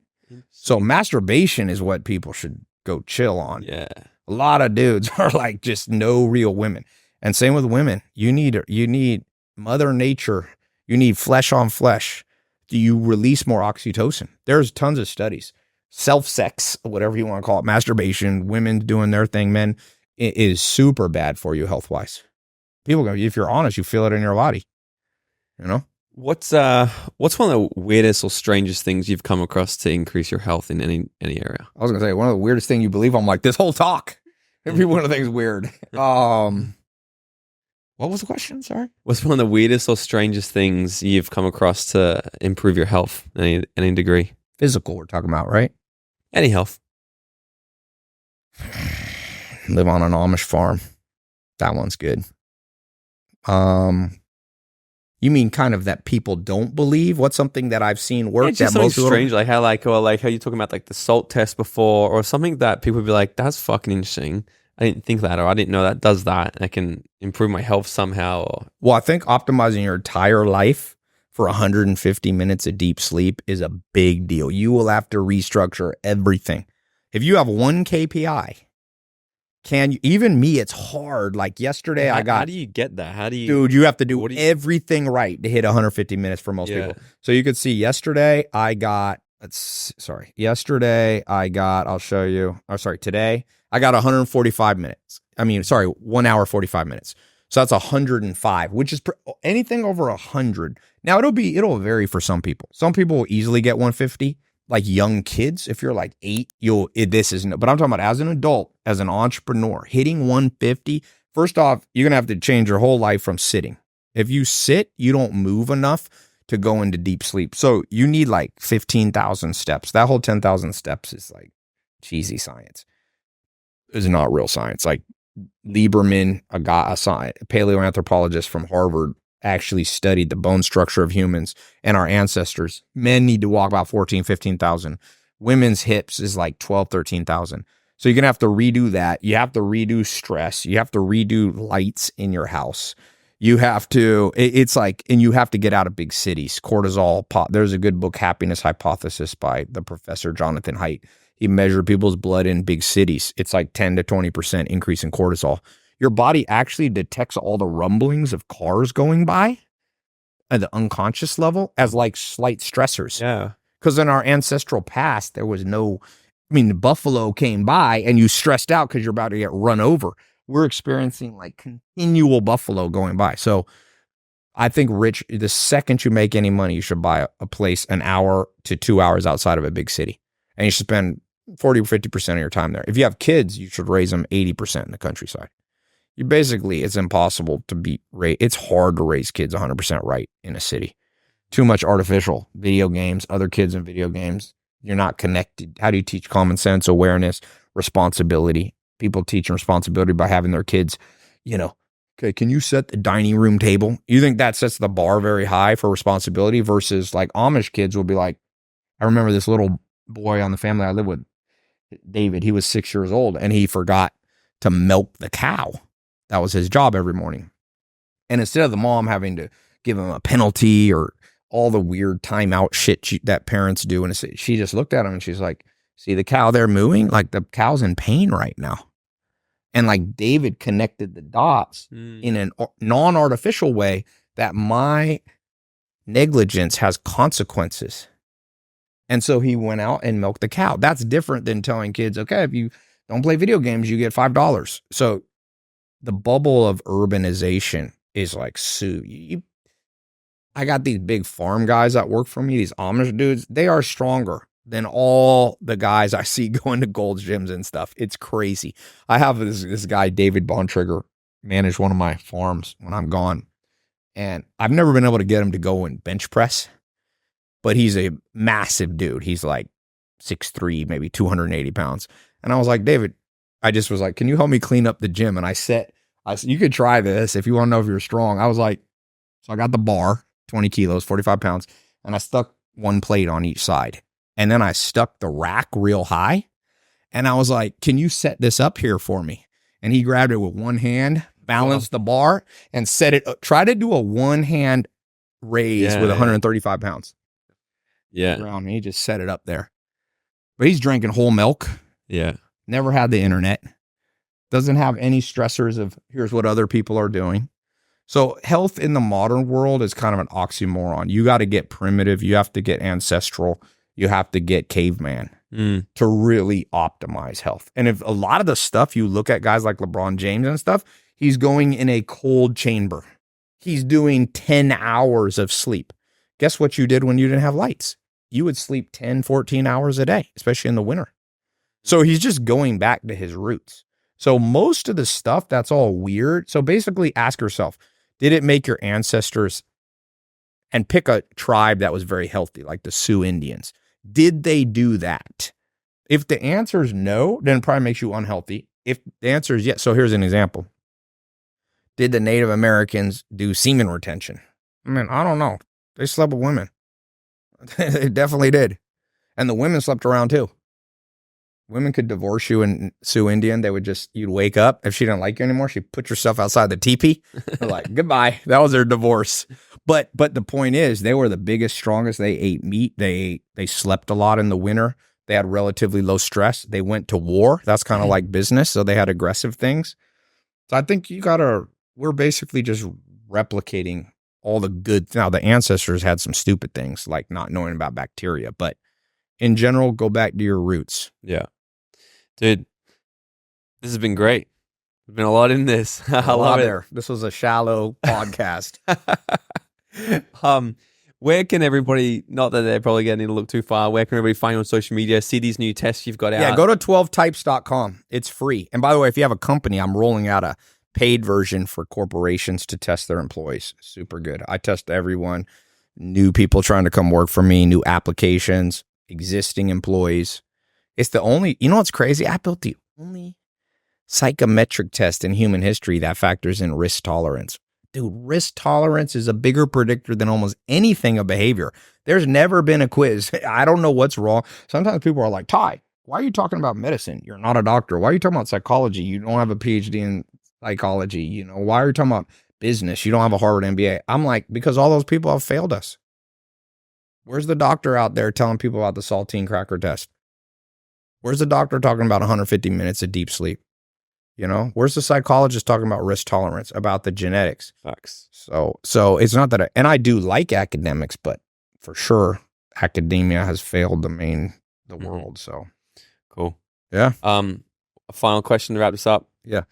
So masturbation is what people should go chill on. Yeah. A lot of dudes are like just no real women. And same with women. You need Mother Nature. You need flesh on flesh. Do you release more oxytocin? There's tons of studies. Self-sex, whatever you want to call it, masturbation, women doing their thing, men, it is super bad for you health-wise. People go, if you're honest, you feel it in your body. You know? What's one of the weirdest or strangest things you've come across to increase your health in any area? I was gonna say one of the weirdest things you believe. I'm like, this whole talk, every one of the things weird. What was the question? Sorry. What's one of the weirdest or strangest things you've come across to improve your health in any degree? Physical, we're talking about, right? Any health. Live on an Amish farm. That one's good. You mean kind of that people don't believe? What's something that I've seen work? It's just that something strange, like how you're talking about like the salt test before, or something that people would be like, that's fucking interesting. I didn't think that, or I didn't know that does that. I can improve my health somehow. Well, I think optimizing your entire life for 150 minutes of deep sleep is a big deal. You will have to restructure everything. If you have one KPI, even me, it's hard. Like yesterday, How do you get that? How do you, dude? You have to do everything right to hit 150 minutes for most people. So you could see yesterday, today I got 145 minutes. 1 hour 45 minutes. So that's 105, which is anything over 100. Now it'll vary for some people. Some people will easily get 150. Like young kids, if you're like 8, but I'm talking about as an adult, as an entrepreneur, hitting 150. First off, you're going to have to change your whole life from sitting. If you sit, you don't move enough to go into deep sleep. So you need like 15,000 steps. That whole 10,000 steps is like cheesy science. It's not real science. Like Lieberman, a paleoanthropologist from Harvard, actually studied the bone structure of humans and our ancestors. Men need to walk about 14, 15,000. Women's hips is like 12, 13,000. So you're going to have to redo that. You have to redo stress. You have to redo lights in your house. You have to, and you have to get out of big cities. Cortisol, there's a good book, Happiness Hypothesis by the professor Jonathan Haidt. He measured people's blood in big cities. It's like 10 to 20% increase in cortisol. your body actually detects all the rumblings of cars going by at the unconscious level as like slight stressors. Yeah. Because in our ancestral past, there was no, the buffalo came by and you stressed out because you're about to get run over. We're experiencing like continual buffalo going by. So I think, Rich, the second you make any money, you should buy a place an hour to 2 hours outside of a big city. And you should spend 40 or 50% of your time there. If you have kids, you should raise them 80% in the countryside. It's impossible to it's hard to raise kids 100% right in a city. Too much artificial video games, other kids in video games. You're not connected. How do you teach common sense, awareness, responsibility? People teach responsibility by having their kids, okay, can you set the dining room table? You think that sets the bar very high for responsibility versus like Amish kids will be like, I remember this little boy on the family I live with, David, he was 6 years old and he forgot to milk the cow. That was his job every morning. And instead of the mom having to give him a penalty or all the weird timeout shit that parents do, and she just looked at him and she's like, see the cow there mooing? Like the cow's in pain right now. And like David connected the dots in a non-artificial way that my negligence has consequences. And so he went out and milked the cow. That's different than telling kids, okay, if you don't play video games, you get $5. So the bubble of urbanization is like, I got these big farm guys that work for me, these Amish dudes. They are stronger than all the guys I see going to Gold's Gyms and stuff. It's crazy. I have this guy, David Bontrigger, manage one of my farms when I'm gone. And I've never been able to get him to go and bench press, but he's a massive dude. He's like 6'3", maybe 280 pounds. And I was like, David, I just was like, can you help me clean up the gym? And I said, you could try this if you want to know if you're strong. I was like, so I got the bar, 20 kilos, 45 pounds, and I stuck one plate on each side. And then I stuck the rack real high. And I was like, can you set this up here for me? And he grabbed it with one hand, balanced the bar, and set it up. Try to do a one-hand raise with 135 pounds. Yeah. And he just set it up there. But he's drinking whole milk. Yeah. Never had the internet. Doesn't have any stressors of here's what other people are doing. So health in the modern world is kind of an oxymoron. You got to get primitive. You have to get ancestral. You have to get caveman to really optimize health. And if a lot of the stuff you look at guys like LeBron James and stuff, he's going in a cold chamber. He's doing 10 hours of sleep. Guess what you did when you didn't have lights? You would sleep 10, 14 hours a day, especially in the winter. So he's just going back to his roots. So most of the stuff that's all weird. So basically ask yourself, did it make your ancestors, and pick a tribe that was very healthy, like the Sioux Indians? Did they do that? If the answer is no, then it probably makes you unhealthy. If the answer is yes, so here's an example. Did the Native Americans do semen retention? I don't know. They slept with women. They definitely did. And the women slept around too. Women could divorce you in Sioux Indian. You'd wake up. If she didn't like you anymore, she'd put yourself outside the teepee. They're like, goodbye. That was their divorce. But the point is, they were the biggest, strongest. They ate meat. They slept a lot in the winter. They had relatively low stress. They went to war. That's kind of like business. So they had aggressive things. So I think we're basically just replicating all the good. Now, the ancestors had some stupid things like not knowing about bacteria. But in general, go back to your roots. Yeah. Dude, this has been great. There's been a lot in this. I love it. This was a shallow podcast. Where can everybody, not that they're probably going to need to look too far, where can everybody find you on social media, see these new tests you've got out? Yeah, go to 12types.com. It's free. And by the way, if you have a company, I'm rolling out a paid version for corporations to test their employees. Super good. I test everyone, new people trying to come work for me, new applications, existing employees. It's the only, what's crazy? I built the only psychometric test in human history that factors in risk tolerance. Dude, risk tolerance is a bigger predictor than almost anything of behavior. There's never been a quiz. I don't know what's wrong. Sometimes people are like, Tai, why are you talking about medicine? You're not a doctor. Why are you talking about psychology? You don't have a PhD in psychology. Why are you talking about business? You don't have a Harvard MBA. I'm like, because all those people have failed us. Where's the doctor out there telling people about the saltine cracker test? Where's the doctor talking about 150 minutes of deep sleep? You know, where's the psychologist talking about risk tolerance, about the genetics? Facts. So it's not that, and I do like academics, but for sure, academia has failed the world. So Cool. yeah. A final question to wrap this up. Yeah.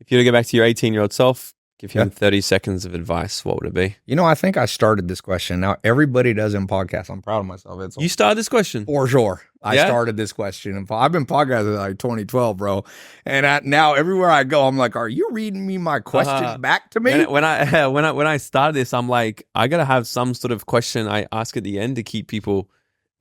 If you were to go back to your 18-year-old self, give him 30 seconds of advice, what would it be? You know, I think I started this question. Now everybody does in podcasts. I'm proud of myself. You started this question? For sure. I Yeah? started this question. And I've been podcasting like 2012, bro. And now everywhere I go, I'm like, are you reading me my questions back to me? When I started this, I'm like, I gotta have some sort of question I ask at the end to keep people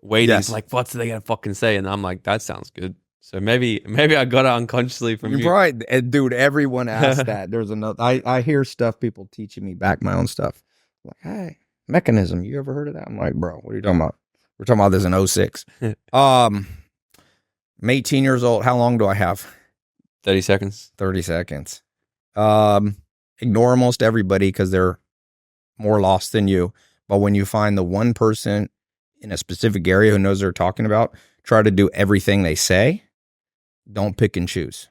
waiting. Yes. Like, what's they gonna fucking say? And I'm like, that sounds good. So maybe I got it unconsciously from you. Right. And dude, everyone asks that. There's another, I hear stuff, people teaching me back my own stuff. Like, hey, mechanism. You ever heard of that? I'm like, bro, what are you talking about? We're talking about this in 06. I'm 18 years old. How long do I have? 30 seconds. 30 seconds. Ignore almost everybody because they're more lost than you. But when you find the one person in a specific area who knows what they're talking about, try to do everything they say. Don't pick and choose.